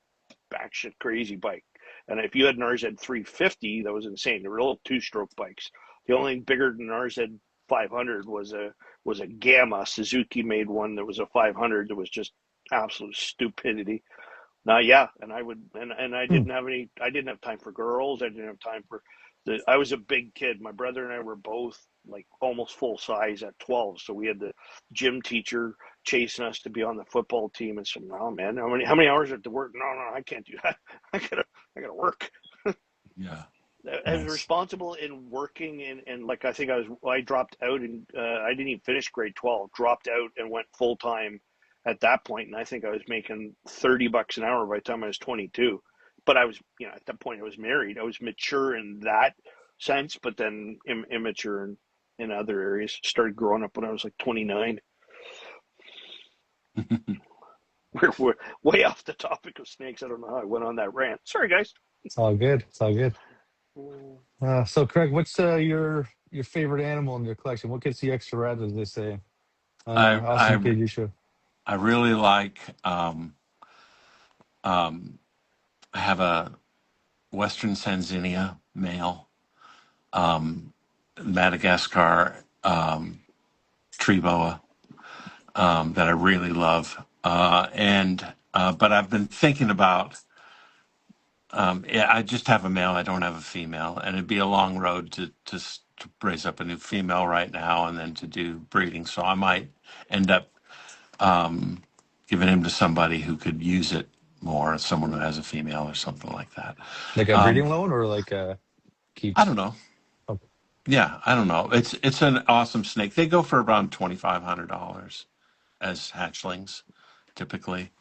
batshit crazy bike. And if you had an RZ 350, that was insane. They were little two-stroke bikes. The only thing bigger than an RZ 500 was a Gamma. Suzuki made one that was a 500 that was just absolute stupidity. Now, yeah, and I Hmm. didn't have any. I didn't have time for girls. I didn't have time for the. I was a big kid. My brother and I were both like almost full size at 12. So we had the gym teacher chasing us to be on the football team, and so, no, man, how many hours at the work? No, no, I can't do that. I gotta work. Yeah. I was Nice. responsible in working, and like I dropped out, and I didn't even finish grade 12. Dropped out and went full time at that point, and I think I was making $30 an hour by the time I was 22. But I was, at that point I was married. I was mature in that sense, but then immature in other areas. Started growing up when I was like 29. We're way off the topic of snakes. I don't know how I went on that rant. Sorry, guys. It's all good. It's all good. Mm. So, Craig, what's your favorite animal in your collection? What gets the extra red, as they say on I Awesome I KG show? I really like. Um, I have a Western Sanzinia male, um, Madagascar tree boa that I really love, and but I've been thinking about. Yeah, I just have a male. I don't have a female, and it'd be a long road to raise up a new female right now, and then to do breeding. So I might end up um, giving him to somebody who could use it more, someone who has a female or something like that. Like a Um, breeding loan or like I keeps? don't know. Oh, Yeah, I don't know. It's an awesome snake. They go for around $2,500 as hatchlings, typically.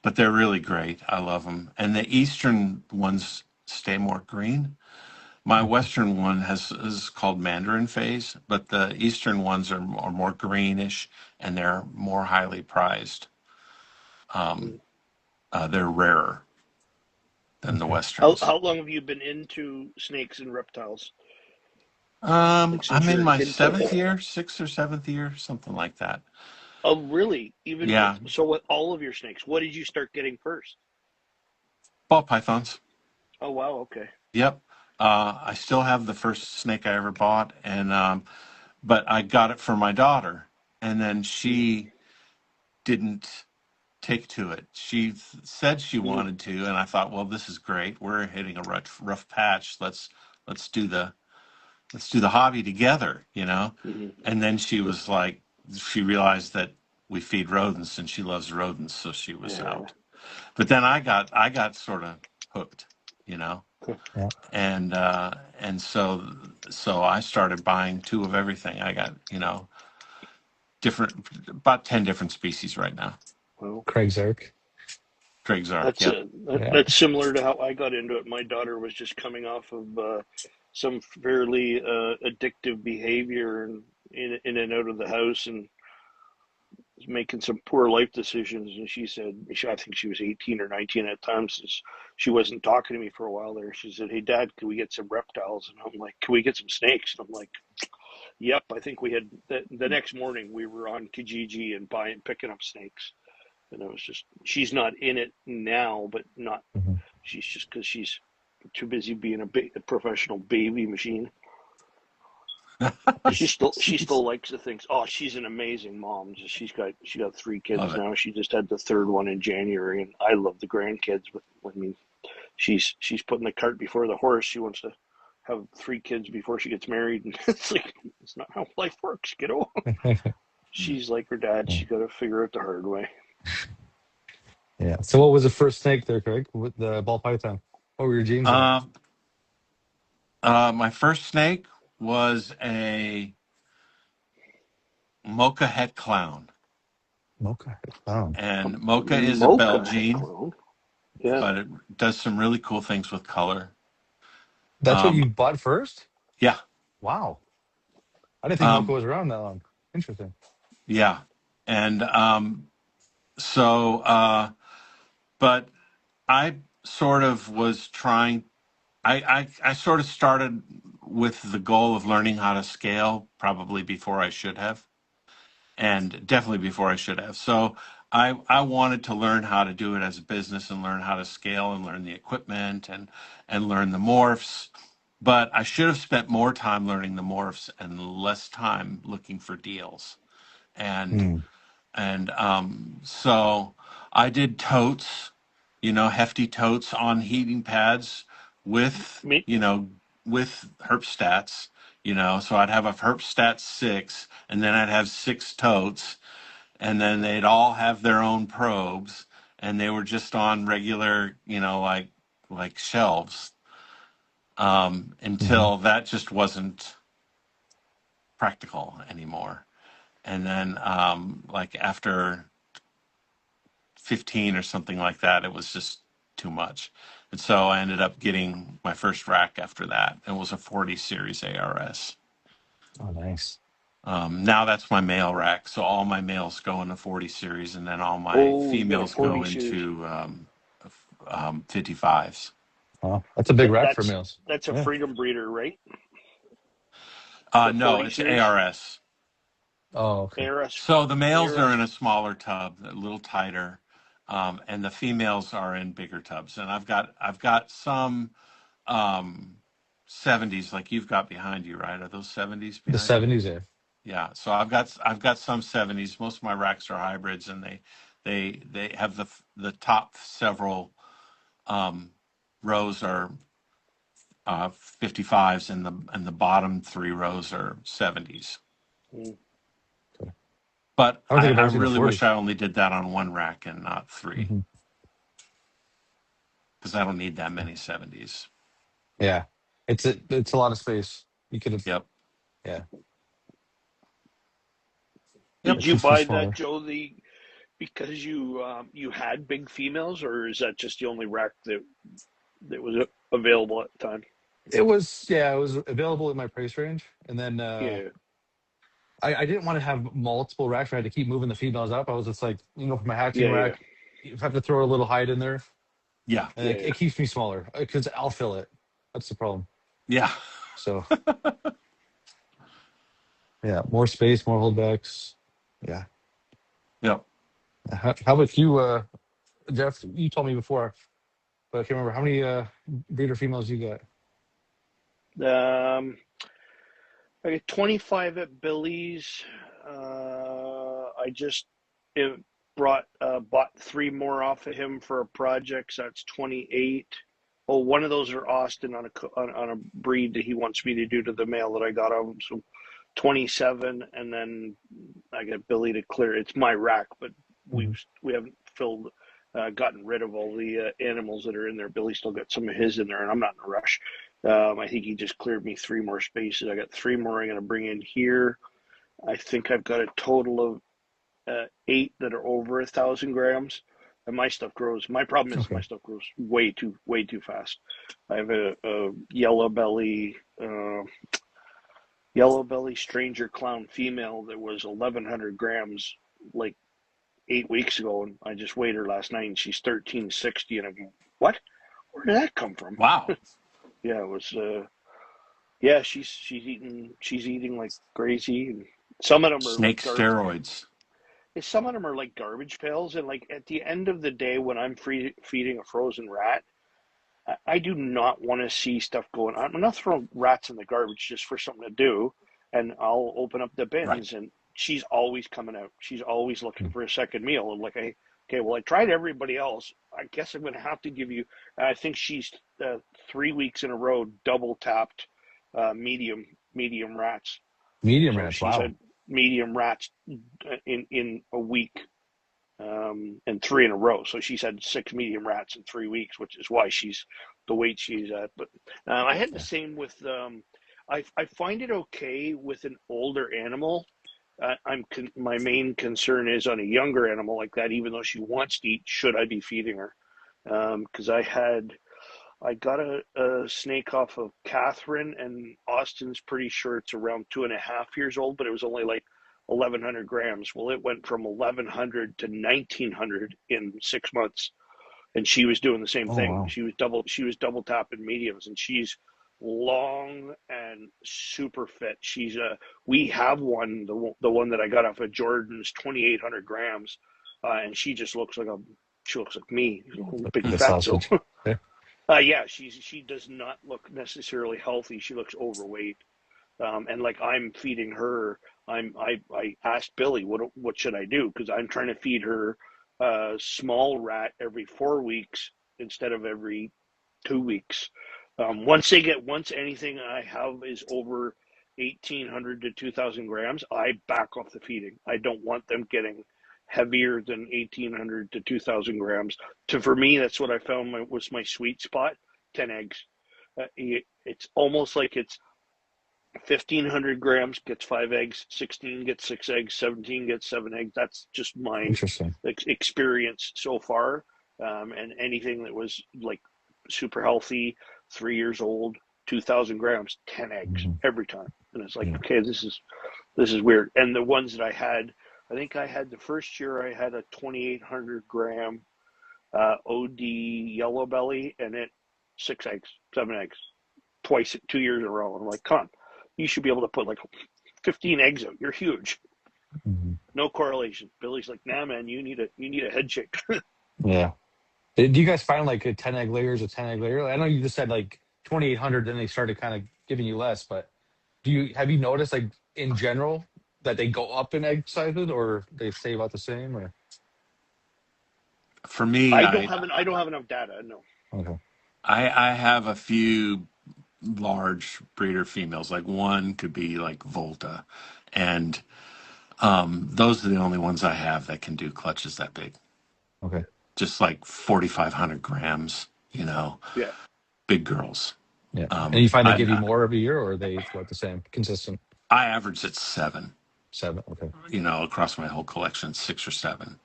But they're really great. I love them. And the eastern ones stay more green. My western one has is called Mandarin phase, but the eastern ones are more greenish and they're more highly prized. Um, they're rarer than the okay. westerns. How long have you been into snakes and reptiles? Like I'm since in you're a my kid? seventh year, sixth or seventh year, something like that. Oh, really? Even with Yeah, so with all of your snakes, what did you start getting first? ball pythons. Oh, wow. Okay. Yep. I still have the first snake I ever bought, and but I got it for my daughter, and then she didn't take to it. She said she Mm-hmm. wanted to, and I thought, well, this is great. We're hitting a rough patch. Let's do the let's do the hobby together, you know. Mm-hmm. And then she was like, she realized that we feed rodents, and she loves rodents, so she was Yeah. out. But then I got sort of hooked, you know. Yeah. And so I started buying two of everything. I got different about 10 different species right now. Well, Craig Zerk. Drake's Ark, yep. Yeah. that's similar to how I got into it. My daughter was just coming off of some fairly addictive behavior and in and out of the house, and was making some poor life decisions. And she said, I think she was 18 or 19 at times. She wasn't talking to me for a while there. She said, "Hey, Dad, can we get some reptiles?" And I'm like, "Can we get some snakes?" And I'm like, "Yep." I think we had the next morning we were on Kijiji and picking up snakes. And it was just, she's not in it now, but not, Mhm. she's just because she's too busy being a professional baby machine. She still likes the things. Oh, she's an amazing mom. She got three kids Love it. now. She just had the third one in January, and I love the grandkids. But I mean, she's putting the cart before the horse. She wants to have three kids before she gets married, and it's like it's not how life works, kiddo. She's like her dad. Yeah. She's got to figure it the hard way. Yeah. So, what was the first snake there, Craig? With the ball python. What were your genes in? Um, my first snake was a mocha het clown. Mocha clown. A And mocha is a mocha head Belgian, clone. Yeah. but it does some really cool things with color. That's what Um, you bought first? yeah. Wow. I didn't think Mocha Um, was around that long. Interesting. yeah. And so, but I sort of was trying, I sort of started with the goal of learning how to scale probably before I should have, and definitely before I should have. So I wanted to learn how to do it as a business and learn how to scale and learn the equipment and learn the morphs. But I should have spent more time learning the morphs and less time looking for deals. And Hmm. so I did totes, hefty totes on heating pads with, Me. with herp stats, so I'd have a herp stat 6 and then I'd have 6 totes and then they'd all have their own probes and they were just on regular, like shelves, Hmm. until that just wasn't practical anymore. And then, like after 15 or something like that, it was just too much. And so I ended up getting my first rack after that. It was a 40 series ARS. Oh, nice. Now that's my male rack. So all my males go in the 40 series, and then all my Oh, you got a females 40 go series. into 55s. Oh, that's a big rack for That's males. a Yeah. freedom breeder, right? The No, 40 it's series. ARS. Oh, okay. ARS. So the males are in ARS. a smaller tub, a little tighter, and the females are in bigger tubs. And I've got some um, 70s like you've got behind you, right? Are those 70s The behind you? 70s, yeah. Yeah. So I've got some 70s. Most of my racks are hybrids, and they have the top several um, rows are 55s, and the bottom three rows are 70s. Mm. Okay. But I don't think I've I ever seen a really 40. wish I only did that on one rack and not three, Hmm. because I don't need that many 70s. Yeah. It's a lot of space. You could have, Yep. yeah. Yep. Did It you keeps me buy that, smaller. Joe? Because you had big females, or is that just the only rack that was available at the time? It was available in my price range. And then Yeah, I didn't want to have multiple racks. I had to keep moving the females up. I was just like, for my hatching yeah, yeah, rack, if I have to throw a little hide in there, Yeah. and yeah, it keeps me smaller because I'll fill it. That's the problem. Yeah. So yeah, more space, more holdbacks. Yeah. Yep. How about you, Jeff? You told me before, but I can't remember how many breeder females you got. yeah. I got 25 at Billy's. I just it bought three more off of him for a project, so that's 28. Oh, one of those are Austin on a breed that he wants me to do to the male that I got of him. So 27, and then I got Billy to clear. It's my rack, but Hmm. we haven't gotten rid of all the animals that are in there. Billy still got some of his in there, and I'm not in a rush. I think he just cleared me three more spaces. I got three more I'm going to bring in here. I think I've got a total of 8 that are over 1,000 grams. And my stuff grows. My problem is my Okay. stuff grows way too fast. I have a uh, yellow belly stranger clown female that was 1,100 grams like 8 weeks ago, and I just weighed her last night, and she's 1,360, and I'm going, what? Where did that come from? Wow. Yeah, it was. Yeah, she's eating like crazy, and some of them are like Snake steroids. some of them are like garbage pails, and like at the end of the day, when I'm feeding a frozen rat, I do not want to see stuff going. I'm not throwing rats in the garbage just for something to do, and I'll open up the Right. bins, and she's always coming out. She's always looking Mm. for a second meal, and like okay, well I tried everybody else. I guess I'm going to have to give you. I think she's 3 weeks in a row double tapped medium rats. Medium So rats. she's Wow. had medium rats in a week, and three in a row. So she's had 6 medium rats in 3 weeks, which is why she's the weight she's at. But I had the Yeah. same with. I find it okay with an older animal. My main concern is on a younger animal like that. Even though she wants to eat, should I be feeding her? Because I got a snake off of Catherine, and Austin's pretty sure it's around 2.5 years old, but it was only like 1,100 grams. Well, it went from 1,100 to 1,900 in 6 months, and she was doing the same Oh thing. wow. She was double tapping mediums, and she's long and super fit. We have one, the one that I got off of Jordan's 2,800 grams, and she looks like me, big Like a fatso. sausage. Yeah. Yeah, she does not look necessarily healthy. She looks overweight, and like I'm feeding her. I asked Billy what should I do, because I'm trying to feed her a small rat every 4 weeks instead of every 2 weeks. Once anything I have is over 1,800 to 2,000 grams, I back off the feeding. I don't want them getting heavier than 1,800 to 2,000 grams. For me, that's what I found was my sweet spot. 10 eggs. It's almost like it's 1,500 grams gets 5 eggs, 16 gets 6 eggs, 17 gets 7 eggs. That's just my Interesting. experience so far. And anything that was like super healthy, 3 years old, 2,000 grams, 10 eggs Hmm. every time. and it's like, Yeah. okay, this is weird. And the ones that I had, I think I had the first year I had a 2,800 gram OD yellow belly, and it 6 eggs, 7 eggs, twice 2 years in a row. And I'm like, come on, you should be able to put like 15 eggs out. You're huge. Mm-hmm. No correlation. Billy's like, nah, man, you need a head shake. Yeah. Do you guys find like a 10 egg layers, a 10 egg layer? I know you just said like 2,800, then they started kind of giving you less, but have you noticed like in general that they go up in egg sizes or they stay about the same or? For me, I don't have enough data. No. Okay. I have a few large breeder females. Like one could be like Volta, and those are the only ones I have that can do clutches that big. Okay. Just like 4,500 grams. Yeah. Big girls. Yeah. And you find they give you I more every year or are they about the same, consistent? I averaged at 7. 7. Okay. Across my whole collection, 6 or 7.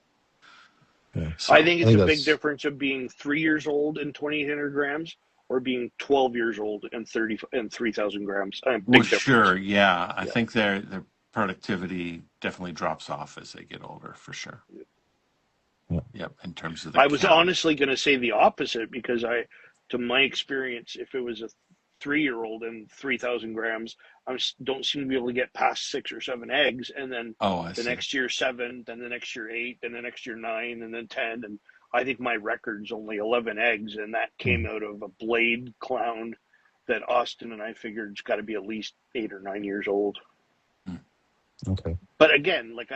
Yeah. I So think I it's think a big that's difference of being 3 years old and 2,800 grams, or being 12 years old and 3,000 grams. well, Big difference. sure, yeah. I Yeah. think their productivity definitely drops off as they get older, for sure. yeah. Yep, in terms of the I was count. honestly going to say the opposite, because to my experience, if it was a 3 year old and 3,000 grams, I don't seem to be able to get past 6 or 7 eggs, and then Oh, I the see. next year 7, then the next year 8, then the next year 9, and then 10. And I think my record's only 11 eggs, and that came Mhm. out of a blade clown that Austin and I figured it's got to be at least 8 or 9 years old. Hmm. Okay. But again, like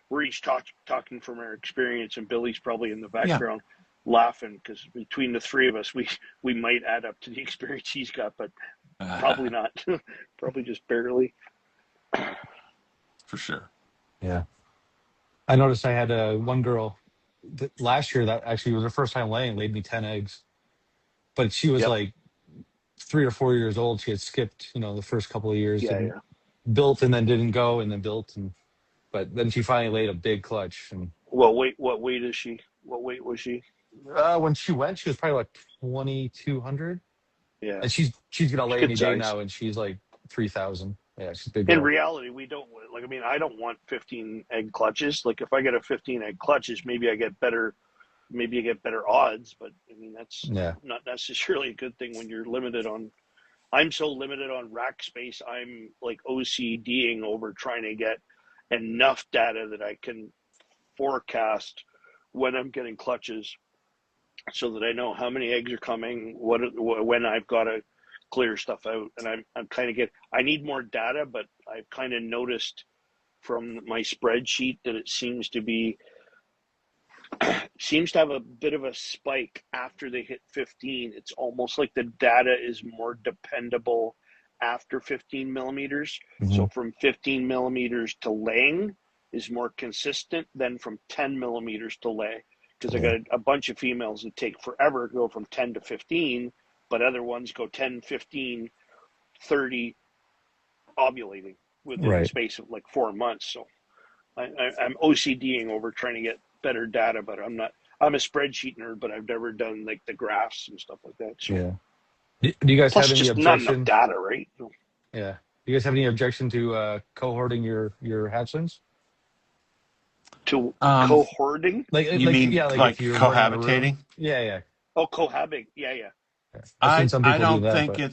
we're each talking from our experience, and Billy's probably in the Yeah. background laughing, because between the three of us, we might add up to the experience he's got, but probably not. Probably just barely. For sure. Yeah. I noticed I had one girl last year that actually was her first time laying, laid me 10 eggs, but she was Yep. like 3 or 4 years old. She had skipped, the first couple of years, Yeah. didn't Yeah. built and then didn't go and then built but then she finally laid a big clutch and Well, wait. What weight is she? What weight was she? when she went, she was probably like 2,200, Yeah. and she's gonna lay Good any day size. now, and she's like 3,000. Yeah, she's a big In girl. reality, we don't like. I mean, I don't want 15 egg clutches. Like, if I get a 15 egg clutches, maybe I get better. Maybe I get better odds. But I mean, that's Yeah. not necessarily a good thing when you're limited on. I'm so limited on rack space. I'm like OCDing over trying to get enough data that I can forecast when I'm getting clutches, so that I know how many eggs are coming, when I've got to clear stuff out. And I'm kind of I need more data, but I've kind of noticed from my spreadsheet that it seems to have a bit of a spike after they hit 15. It's almost like the data is more dependable after 15 millimeters. Hmm. So from 15 millimeters to laying is more consistent than from 10 millimeters to lay. Because I Yeah. got a bunch of females that take forever to go from 10 to 15, but other ones go 10, 15, 30 ovulating within the Right. space of like 4 months. So I'm OCDing over trying to get better data, but I'm not. I'm a spreadsheet nerd, but I've never done like the graphs and stuff like that. So Yeah. Do you guys have plus, any just not enough objection? data, right? Yeah. Do you guys have any objection to cohorting your hatchlings? To Um, cohorting? you mean Yeah, like if like you're running a room. cohabitating? Yeah, yeah. Oh, cohabiting. Yeah, yeah. Yeah. I've seen some people do that, but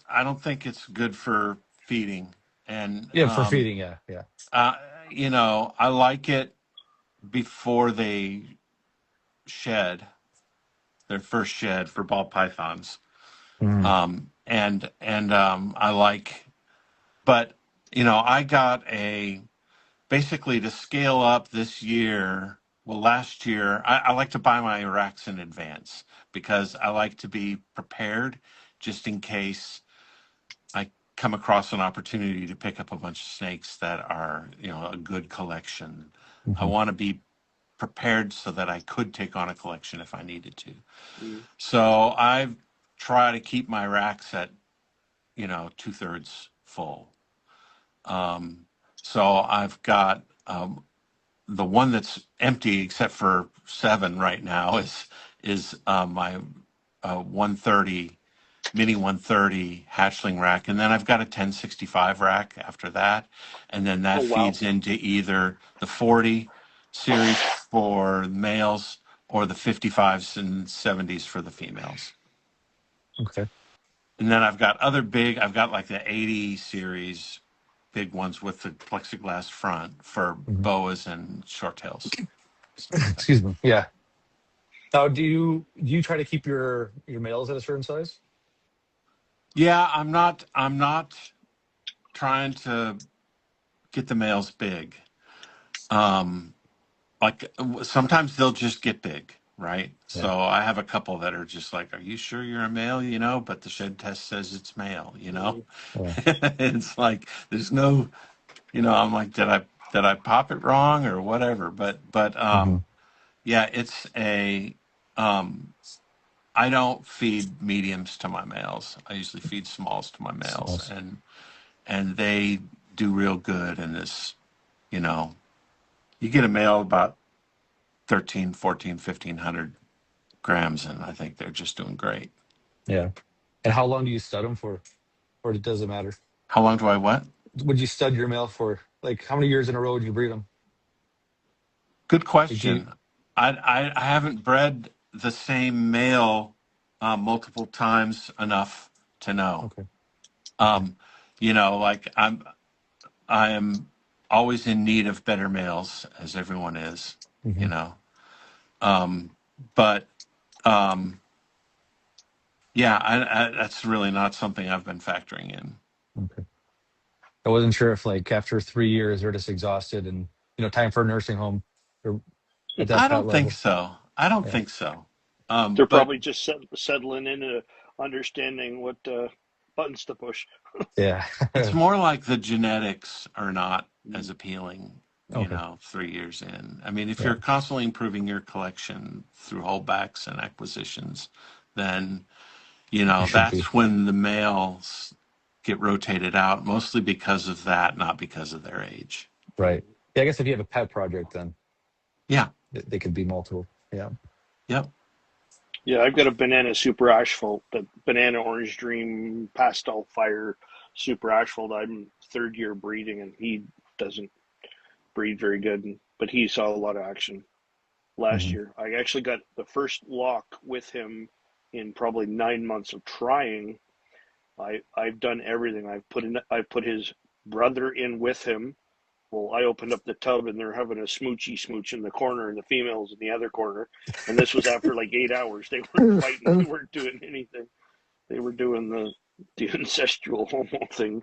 I don't think it's good for feeding. And yeah, for feeding. Yeah, yeah. uh, I like it before they shed their first shed for ball pythons. Mm. I like, but I got basically to scale up this year. Well, last year I like to buy my racks in advance because I like to be prepared just in case I come across an opportunity to pick up a bunch of snakes that are a good collection. I Hmm. want to be prepared so that I could take on a collection if I needed to. Mm. So I've tried to keep my racks at 2/3 full. Um, so I've got the one that's empty except for 7 right now is my 130 Mini 130 hatchling rack, and then I've got a 1065 rack after that, and then Oh that wow. feeds into either the 40 series for males or the 55s and 70s for the females. Okay. And then I've got like the 80 series, big ones with the plexiglass front for Mhm. boas and short tails. Excuse me. Yeah. Now, do you try to keep your males at a certain size? Yeah, I'm not trying to get the males big. Um, like sometimes they'll just get big, right? Yeah. So I have a couple that are just like, "Are you sure you're a male?" But the shed test says it's male. Mhm. Yeah. It's like there's no, I'm like, did I pop it wrong or whatever? But Hmm. yeah, it's a I don't feed mediums to my males. I usually feed smalls to my males, Smalls. and they do real good in this. You know, you get a male about 13, 14, 1500 grams, and I think they're just doing great. Yeah. And how long do you stud them for, or does it matter? How long do I what? Would you stud your male for? Like, how many years in a row would you breed them? Good Like, do you? question. I haven't bred the same male multiple times enough to know. Okay. Okay. Um, like I am always in need of better males, as everyone is. You Hmm. know, um, but um, yeah, that's really not something I've been factoring in. Okay. I wasn't sure if, like, after 3 years they're just exhausted and time for a nursing home, or at that I pet don't think level. so. I don't Yeah. think so. They're But probably just settling into understanding what buttons to push. Yeah. it's more like the genetics are not as Mm. appealing, Okay. 3 years in. I mean, if Yeah. you're constantly improving your collection through holdbacks and acquisitions, then, You should be. that's when the males get rotated out, mostly because of that, not because of their age. Right. Yeah. I guess if you have a pet project, then Yeah. they could be multiple. Yeah. Yep. Yeah, I've got a banana super asphalt, the banana orange dream pastel fire super asphalt. I'm third year breeding, and he doesn't breed very good, but he saw a lot of action last Hmm. year. I actually got the first lock with him in probably 9 months of trying. I've done everything. I've put his brother in with him. Well, I opened up the tub and they're having a smoochy smooch in the corner, and the females in the other corner. And this was after like 8 hours. They weren't fighting. They weren't doing anything. They were doing the ancestral homo thing.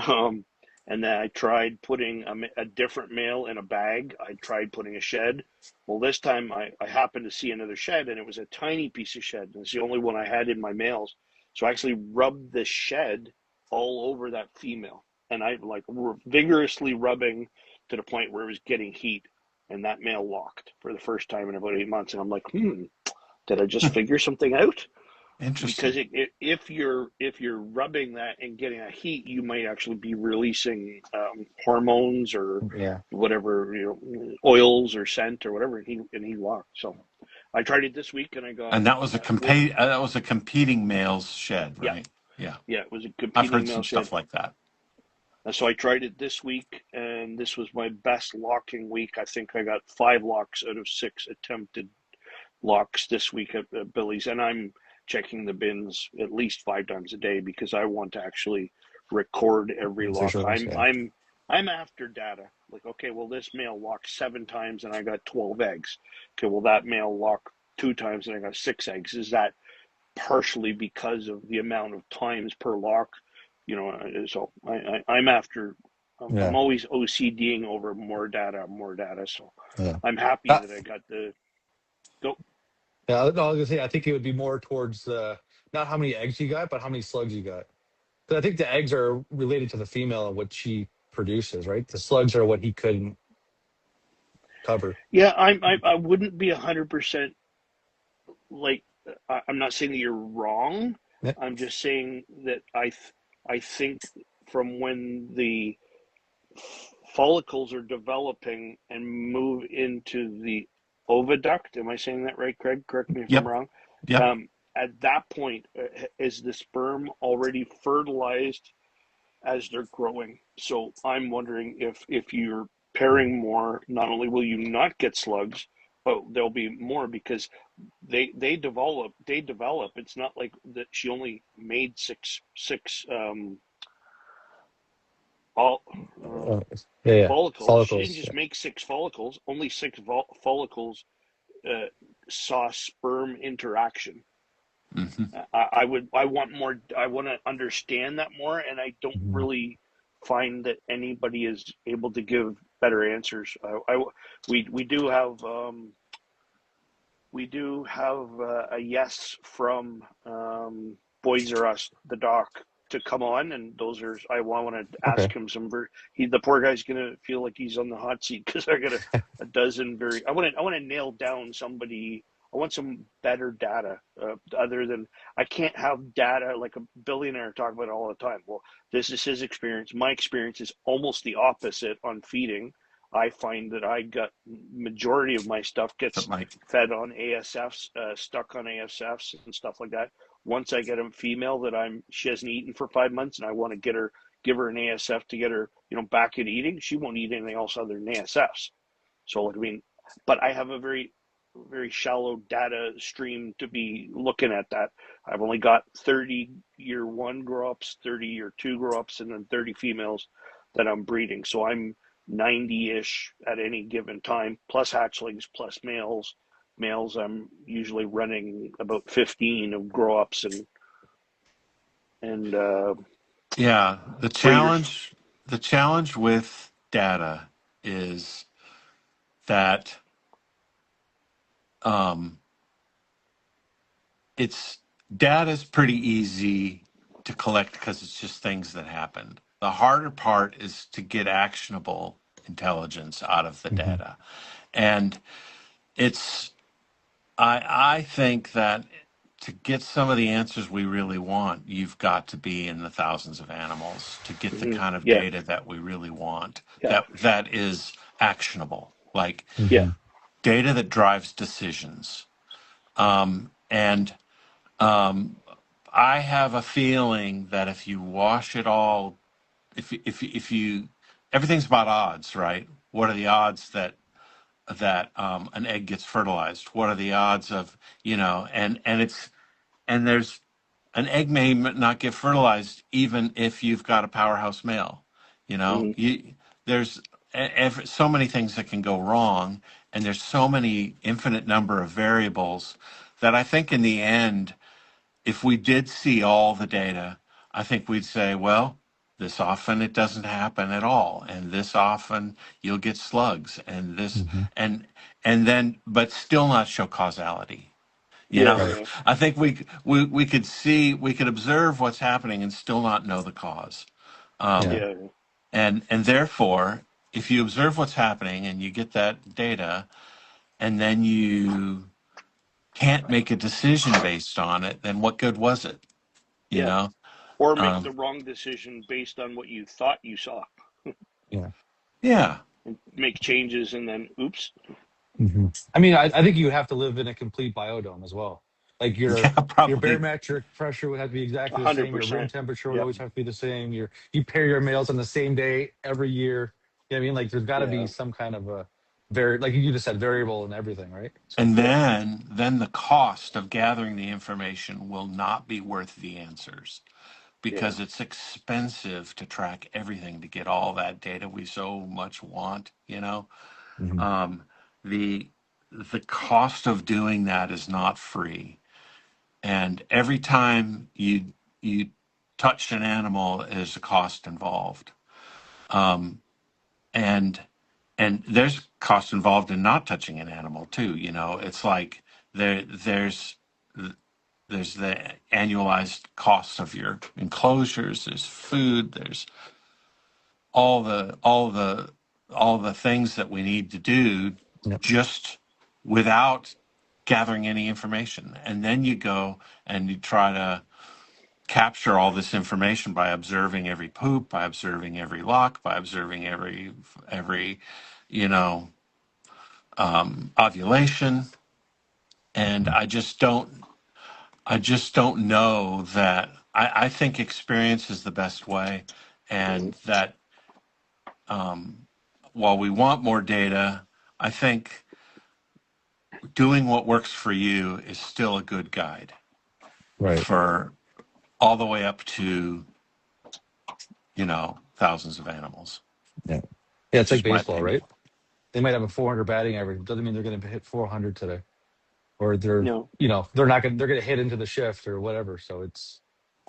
Um, and then I tried putting a different male in a bag. I tried putting a shed. Well, this time I happened to see another shed, and it was a tiny piece of shed. And it's the only one I had in my males. So I actually rubbed the shed all over that female. And I like vigorously rubbing to the point where it was getting heat. And that male locked for the first time in about 8 months. And I'm like, did I just figure something out? Because Interesting. if you're rubbing that and getting a heat, you might actually be releasing hormones or Yeah. whatever, oils or scent or whatever, and he locked. So I tried it this week, and I got And that was a with that was a competing males shed, yeah, right? Yeah. yeah, it was a I've competing heard male some shed. stuff like that. And so I tried it this week, and this was my best locking week. I think I got 5 locks out of 6 attempted locks this week at Billy's, and I'm checking the bins at least 5 times a day because I want to actually record every lock. Visuals. I'm Yeah. I'm I'm after data. Like, okay, well, this male locked 7 times and I got 12 eggs. Okay, well, that male locked 2 times and I got 6 eggs. Is that partially because of the amount of times per lock? So I'm after. I'm Yeah. always OCDing over more data, more data. So Yeah. I'm happy Uh, that I got the go. yeah. No, I was gonna say I think it would be more towards not how many eggs you got, but how many slugs you got. Because I think the eggs are related to the female and what she produces, right? The slugs are what he couldn't cover. Yeah, I wouldn't be 100% like. I'm not saying that you're wrong. Yeah. I'm just saying that I think from when the follicles are developing and move into the oviduct. Am I saying that right, Craig? Correct me if I'm Yep. wrong. Yep. Um, at that point, is the sperm already fertilized as they're growing? So I'm wondering if you're pairing more, not only will you not get slugs, but there'll be more because they develop. They develop. It's not like that she only made six all Uh, yeah, yeah. follicles. She didn't Follicles. just make six follicles. Only six follicles uh, saw sperm interaction. Hmm. I want more. I want to understand that more, and I don't Mhm. really find that anybody is able to give better answers. We do have a yes from Boys R Us, the doc, to come on, and those are I want to Okay. ask him some. The poor guy's gonna feel like he's on the hot seat because I got a dozen very. I want to nail down somebody. I want some better data other than I can't have data like a billionaire talk about it all the time. Well, this is his experience. My experience is almost the opposite on feeding. I find that I got majority of my stuff But gets like, fed on ASFs, stuck on ASFs and stuff like that. Once I get a female that she hasn't eaten for 5 months, and I want to give her an ASF to get her, back in eating, she won't eat anything else other than ASFs. So, like, I mean, but I have a very, very shallow data stream to be looking at that. I've only got 30 year one grow ups, 30 year two grow ups, and then 30 females that I'm breeding. So I'm 90-ish at any given time, plus hatchlings, plus males. Males, I'm usually running about 15 of grow ups and yeah, breeders. the challenge with data is that um, it's data is pretty easy to collect because it's just things that happened. The harder part is to get actionable intelligence out of the Hmm. data, and it's I think that to get some of the answers we really want, you've got to be in the thousands of animals to get the Mm-hmm. kind of Yeah, data that we really want. yeah, That is actionable, like yeah. Hmm. data that drives decisions. And I have a feeling that if you wash it all, if you everything's about odds, right? What are the odds that an egg gets fertilized? What are the odds of and there's an egg may not get fertilized even if you've got a powerhouse male. You know, Mm-hmm. you there's so many things that can go wrong, and there's so many infinite number of variables that I think in the end, if we did see all the data, I think we'd say, well, this often it doesn't happen at all, and this often you'll get slugs, and this Hmm. and then, but still not show causality. You Yeah, know, Right. yeah, I think we could observe what's happening and still not know the cause. Yeah. Um, yeah, and therefore, if you observe what's happening and you get that data, and then you can't make a decision based on it, then what good was it? You yeah. know? Or make the Um, wrong decision based on what you thought you saw, Yeah. yeah, and make changes, and then oops. Hmm. I mean, I think you have to live in a complete biodome as well. Like yeah, your probably, barometric pressure would have to be exactly the hundred same. Your room percent. temperature would Yep. always have to be the same. You pair your males on the same day every year. You know what I mean? Like there's got to be Yeah. some kind of a like you just said, variable in everything, right? So and Yeah. then the cost of gathering the information will not be worth the answers, Yeah. because it's expensive to track everything to get all that data we so much want, you know. hmm. um, the the cost of doing that is not free, and every time you touch an animal, there's a cost involved. um, and and there's cost involved in not touching an animal too, you know. It's like there's the annualized costs of your enclosures, there's food, there's all the all the all the things that we need to do Yep. just without gathering any information. And then you go and you try to capture all this information by observing every poop, by observing every lock, by observing every you know ovulation. And I just don't I just don't know that. I think experience is the best way, and that while we want more data, I think doing what works for you is still a good guide Right. for all the way up to thousands of animals. Yeah. Yeah. It's like Just my baseball, opinion. right? They might have a 400 batting average. Doesn't mean they're going to hit 400 today, or No. they're not going. They're going to hit into the shift or whatever. So it's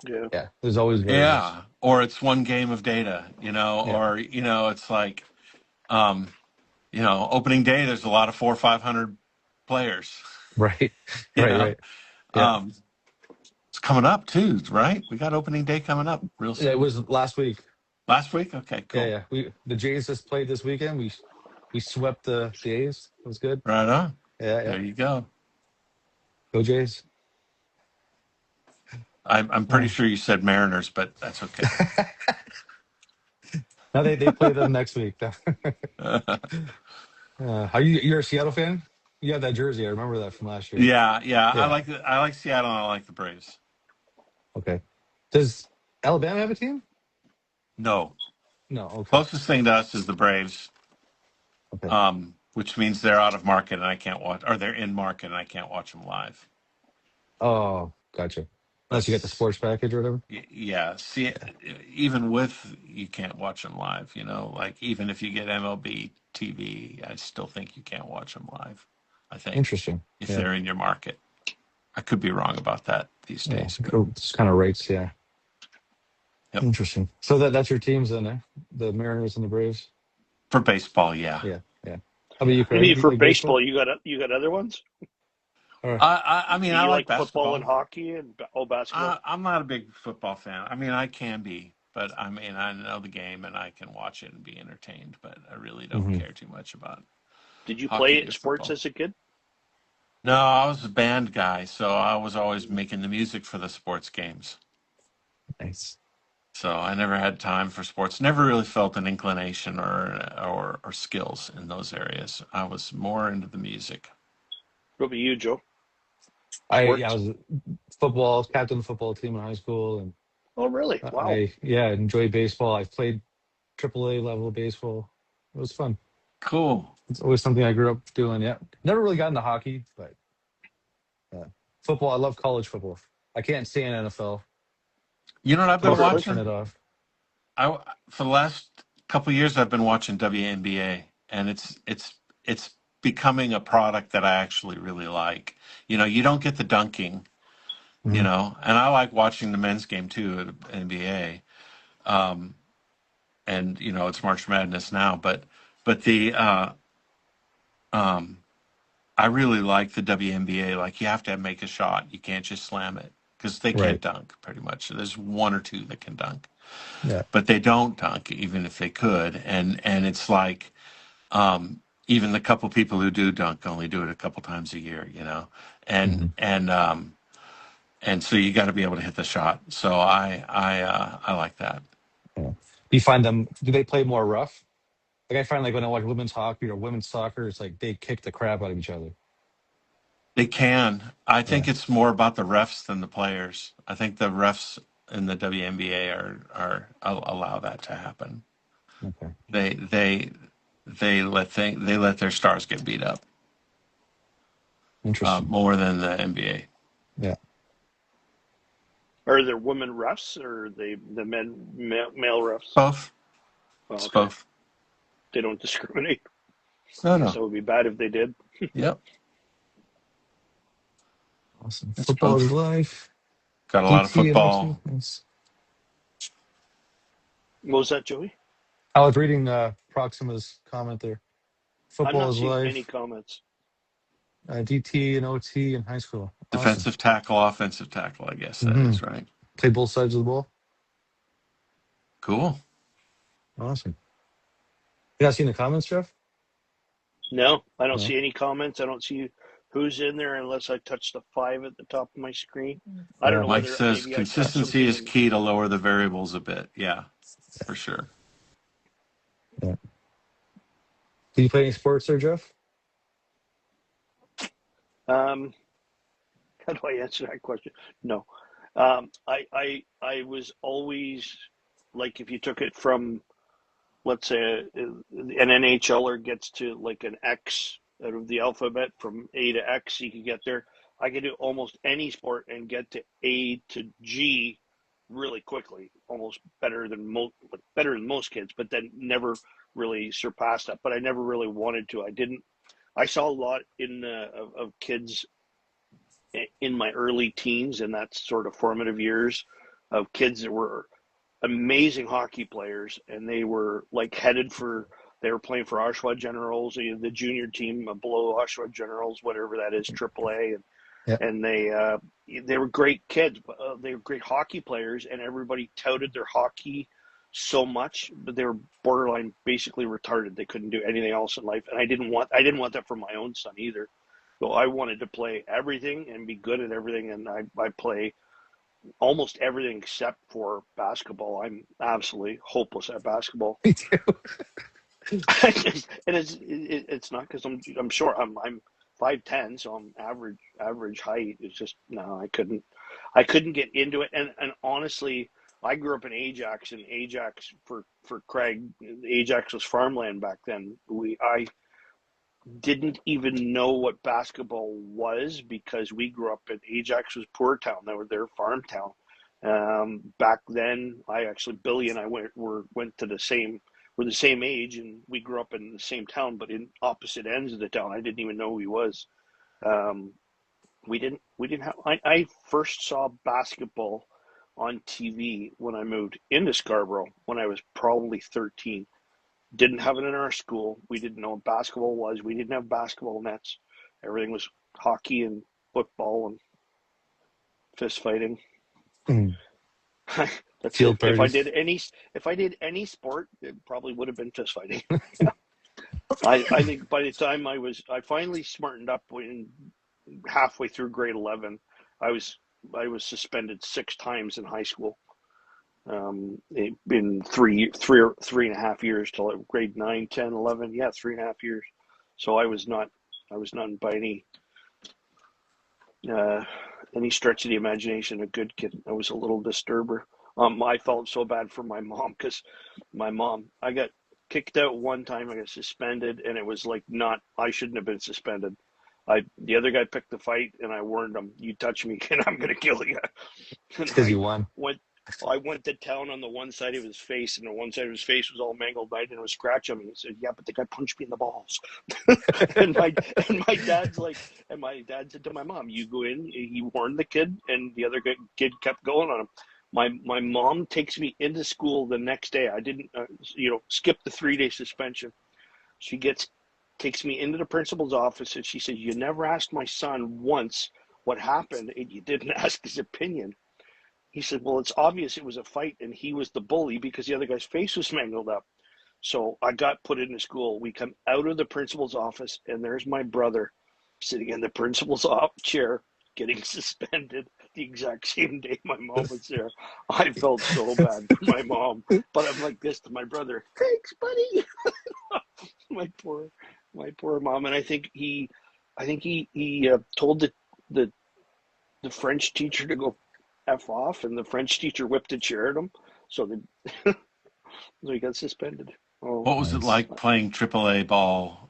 Yeah. yeah. There's always variables. Yeah, or it's one game of data, Yeah. or it's like um, opening day. There's a lot of 400 or 500 players. Right. You Right. know, Right. Yeah. um, it's coming up too, right? We got opening day coming up real Yeah. It soon. was last week. Last week, okay, Yeah. cool, Yeah. The Jays just played this weekend. We swept the A's. It was good. right on. Yeah. Yeah. There you go. Go Jays. I'm pretty Uh, sure you said Mariners, but that's okay. now they play them next week. Are you're a Seattle fan? You have that jersey. I remember that from last year. Yeah. Yeah. I like Seattle. And I like the Braves. Okay. Does Alabama have a team? No, No. Okay. closest thing to us is the Braves, Okay. which means they're out of market and I can't watch, or they're in market and I can't watch them live. Oh, gotcha. But Unless you get the sports package or whatever. yeah, see, even with you can't watch them live. Like even if you get MLB TV, I still think you can't watch them live. I think Interesting. if Yeah. they're in your market, I could be wrong about that these Yeah. days, but It's kind of rates. Yeah. yep. Interesting. So that's your teams then, eh? The Mariners and the Braves. For baseball, yeah. Yeah. Yeah. How about you, You Craig? mean Do you for like baseball? baseball? You got other ones? Or I mean, Do I you like like football and basketball. hockey and basketball? I'm not a big football fan. I mean, I can be, but I mean, I know the game and I can watch it and be entertained, but I really don't Mhm. care too much about Did you play hockey or sports football. as a kid? No, I was a band guy, so I was always making the music for the sports games. Nice. So I never had time for sports. Never really felt an inclination or skills in those areas. I was more into the music. What about you, Joe? I Sports? was football captain of the football team in high school, and Oh, really? Wow. I enjoyed baseball. I played AAA level baseball. It was fun. Cool. It's always something I grew up doing. Yeah, never really got into hockey, but uh, football. I love college football. I can't stand NFL. You know what I've Oh, been really? Turn watching? it off. I for the last couple of years I've been watching WNBA, and it's becoming a product that I actually really like. You don't get the dunking, Hmm. and I like watching the men's game too at NBA. Um, and it's March Madness now, but the um, I really like the WNBA. Like you have to make a shot. You can't just slam it because they can't Right. dunk pretty much. There's one or two that can dunk, Yeah. but they don't dunk even if they could. And it's like even the couple people who do dunk only do it a couple times a year, and Hmm. and um, and so you got to be able to hit the shot. So I like that. Yeah. Do you find them? Do they play more rough? Like I find like when I watch women's hockey or women's soccer, it's like they kick the crap out of each other. They can. I Yeah. think it's more about the refs than the players. I think the refs in the WNBA are allow that to happen. Okay. They they they let their stars get beat up Interesting. more than the NBA. Yeah. Are there women refs or are they the male refs? Both. Oh, It's okay. both. They don't discriminate. No, Guess no. that would be bad if they did. Yep. Awesome. It's Football is both. life. Got a lot of DT and OT. football. Nice. What was that, Joey? I was reading Proxima's comment there. I'm Football not is seeing any life. comments. DT and OT in high school. Awesome. Defensive tackle, offensive tackle. I guess that Hmm. is right. Play both sides of the ball. Cool. Awesome. You not seen the comments, Jeff? No, I don't No. see any comments. I don't see who's in there unless I touch the 5 at the top of my screen. I don't Yeah. know Mike whether says maybe I touched consistency something is and key to lower the variables a bit. Yeah, for sure. Yeah. Do you play any sports there, Jeff? um How do I answer that question? No. I was always like, if you took it from, let's say, an NHLer gets to like an X out of the alphabet from A to X, you could get there. I could do almost any sport and get to A to G really quickly, almost better than most kids, but then never really surpassed that. But I never really wanted to. I didn't. I saw a lot of kids in my early teens and that sort of formative years of kids that were amazing hockey players, and they were like they were playing for Oshawa Generals, the junior team below Oshawa Generals, whatever that is, AAA, Yeah. and they were great kids, but they were great hockey players, and everybody touted their hockey so much, but they were borderline basically retarded. They couldn't do anything else in life, and I didn't want that for my own son either. So I wanted to play everything and be good at everything, and I play almost everything except for basketball. I'm absolutely hopeless at basketball. Me too. And it's not because I'm short. I'm 5'10", so I'm average height. It's just no, I couldn't get into it. And honestly, I grew up in Ajax, and Ajax for Craig, Ajax was farmland back then. I didn't even know what basketball was because we grew up in Ajax was poor town. They were their farm town. Back then, Billy and I went to we're the same age, and we grew up in the same town, but in opposite ends of the town. I didn't even know who he was. Um, we didn't have. I first saw basketball on TV when I moved into Scarborough when I was probably 13. Didn't have it in our school. We didn't know what basketball was. We didn't have basketball nets. Everything was hockey and football and fist fighting. Mm. That's it. Field parties. If I did any sport, it probably would have been fist fighting. I think by the time I finally smartened up when halfway through grade 11, I was suspended 6 times in high school. In 3.5 years till grade 9, 10, 11. Yeah, 3.5 years. So I was not by any stretch of the imagination a good kid. I was a little disturber. I felt so bad for my mom because I got kicked out one time. I got suspended, and it was like I shouldn't have been suspended. The other guy picked the fight, and I warned him, "You touch me, and I'm gonna kill you." And Because you won. I went to town on the one side of his face, and the one side of his face was all mangled. I didn't scratch him. And he said, "Yeah, but the guy punched me in the balls." and my dad's like, and my dad said to my mom, "You go in." He warned the kid, and the other kid kept going on him. My mom takes me into school the next day. I didn't, skip the 3-day suspension. She takes me into the principal's office, and she said, "You never asked my son once what happened, and you didn't ask his opinion." He said, "Well, it's obvious it was a fight, and he was the bully because the other guy's face was mangled up." So I got put into school. We come out of the principal's office, and there's my brother sitting in the principal's chair getting suspended the exact same day my mom was there. I felt so bad for my mom, but I'm like this to my brother: "Thanks, buddy." my poor mom. And I think he told the the French teacher to go F off, and the French teacher whipped a chair at him. So so he got suspended. Oh, What was it Nice. like playing AAA ball,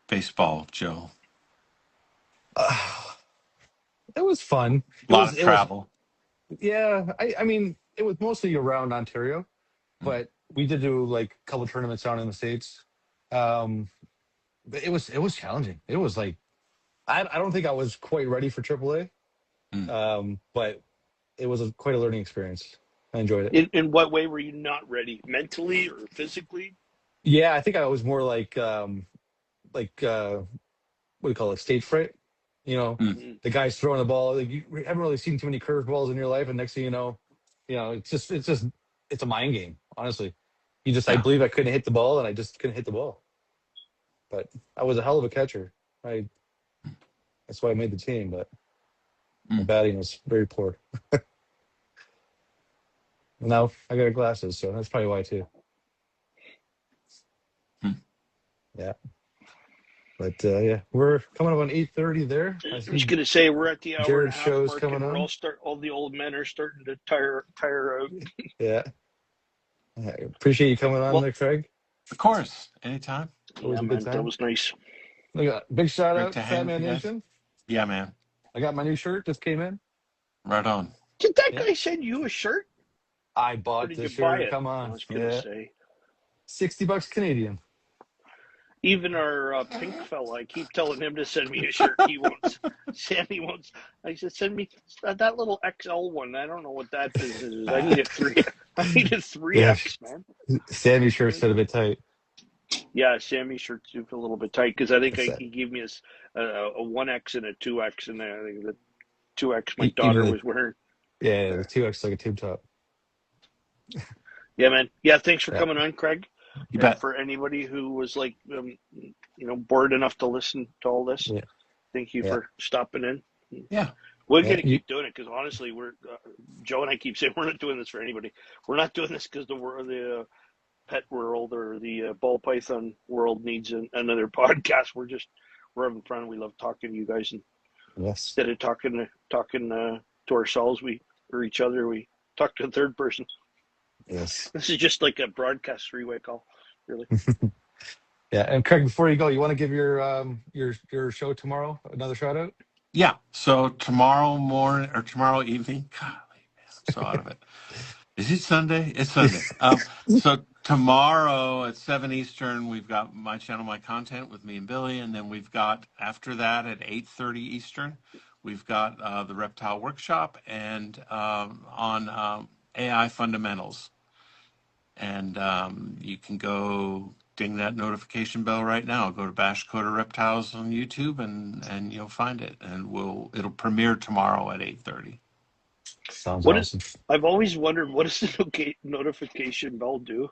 baseball, Joe? Uh, it was fun. A lot of It was. travel. Yeah. I mean, it was mostly around Ontario, Mm. but we did do like a couple tournaments down in the States. Um, but it was challenging. It was like I don't think I was quite ready for AAA. Mm. But it was quite a learning experience. I enjoyed it. in what way were you not ready, mentally or physically? Yeah, I think I was more like what do you call it, stage fright? You know, Mm. Mm. the guy's throwing the ball. Like, you haven't really seen too many curveballs in your life, and next thing it's a mind game. Honestly, I Yeah. believe I couldn't hit the ball, and I just couldn't hit the ball. But I was a hell of a catcher. I That's why I made the team. But my Mm. batting was very poor. Now I got glasses, so that's probably why too. Mm. Yeah. But yeah, we're coming up on 8:30 there. I I was see going to say we're at the hour and a Jared's half show's mark, coming and on. all the old men are starting to tire out. Yeah. I appreciate you coming on Well, there, Craig. Of course, anytime. Always yeah, a good man, that time. was nice. Look, big shout Great out, to Fat hang with Man you guys. Nation. Yeah, man. I got my new shirt, just came in. Right on. Did that Yeah. guy send you a shirt, I or bought did the you buy shirt. it? Come I on. was going to Yeah. say. $60 Canadian. Even our pink fella, I keep telling him to send me a shirt. He won't. Sammy won't. I said, send me that little XL one. I don't know what that business is. I need a three. I need a 3X, man. Sammy's shirt's fit a bit tight. Yeah, Sammy's shirt's a little bit tight because I think That's he gave me a 1X and a 2X, and I think the 2X my even daughter was wearing. yeah, the 2X like a tube top. Yeah, man. Yeah, thanks for Yeah. coming on, Craig. You And bet. for anybody who was like, bored enough to listen to all this, Yeah. thank you Yeah. for stopping in. Yeah. We're Yeah, going to keep doing it because honestly, Joe and I keep saying we're not doing this for anybody. We're not doing this because the pet world or the ball python world needs another podcast. We're having fun. We love talking to you guys, and yes. instead of talking to ourselves, or each other, we talk to a third person. Yes. This is just like a broadcast three-way call, really. Yeah. And Craig, before you go, you want to give your show tomorrow another shout out? Yeah. So tomorrow morning or tomorrow evening, golly, man, I'm so out of it. Is it Sunday? It's Sunday. So tomorrow at 7 Eastern, we've got My Channel, My Content with me and Billy. And then we've got, after that at 8:30 Eastern, we've got the Reptile Workshop and on AI Fundamentals. And you can go ding that notification bell right now. Go to Bash Coda Reptiles on YouTube and you'll find it. And it'll premiere tomorrow at 8:30. Sounds What is? awesome. I've always wondered, what does the notification bell do?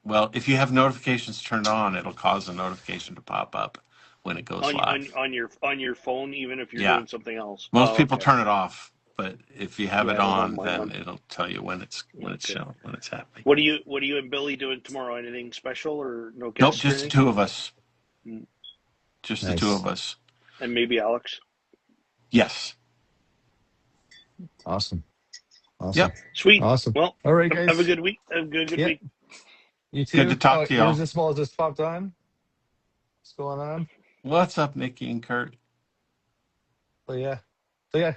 Well, if you have notifications turned on, it'll cause a notification to pop up when it goes live. On your phone, even if you're Yeah. doing something else. Most Oh, people okay. turn it off, but if you have Yeah, it I don't have on, mine then on. it'll tell you when it's Okay. shown, when it's happening. What are you and Billy doing tomorrow? Anything special or no Nope, guests or just the anything? two of us. Just the two Nice. of us. And maybe Alex. Yes. Awesome. Yep. Sweet. Awesome. Well, All right, guys. have a good week. Have a good Yeah. week. You too. Good to talk to y'all. Irresistible just popped on. What's going on? What's up, Nikki and Kurt? So yeah.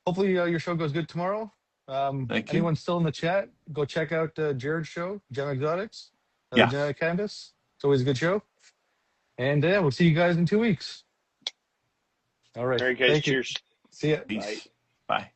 Hopefully your show goes good tomorrow. Thank you. Anyone still in the chat, go check out Jared's show, Gem Exotics, Yeah. Genetic Canvas. It's always a good show. And yeah, we'll see you guys in 2 weeks. All right. All right, guys. Thank you. Cheers. See ya. Peace. Bye. Bye.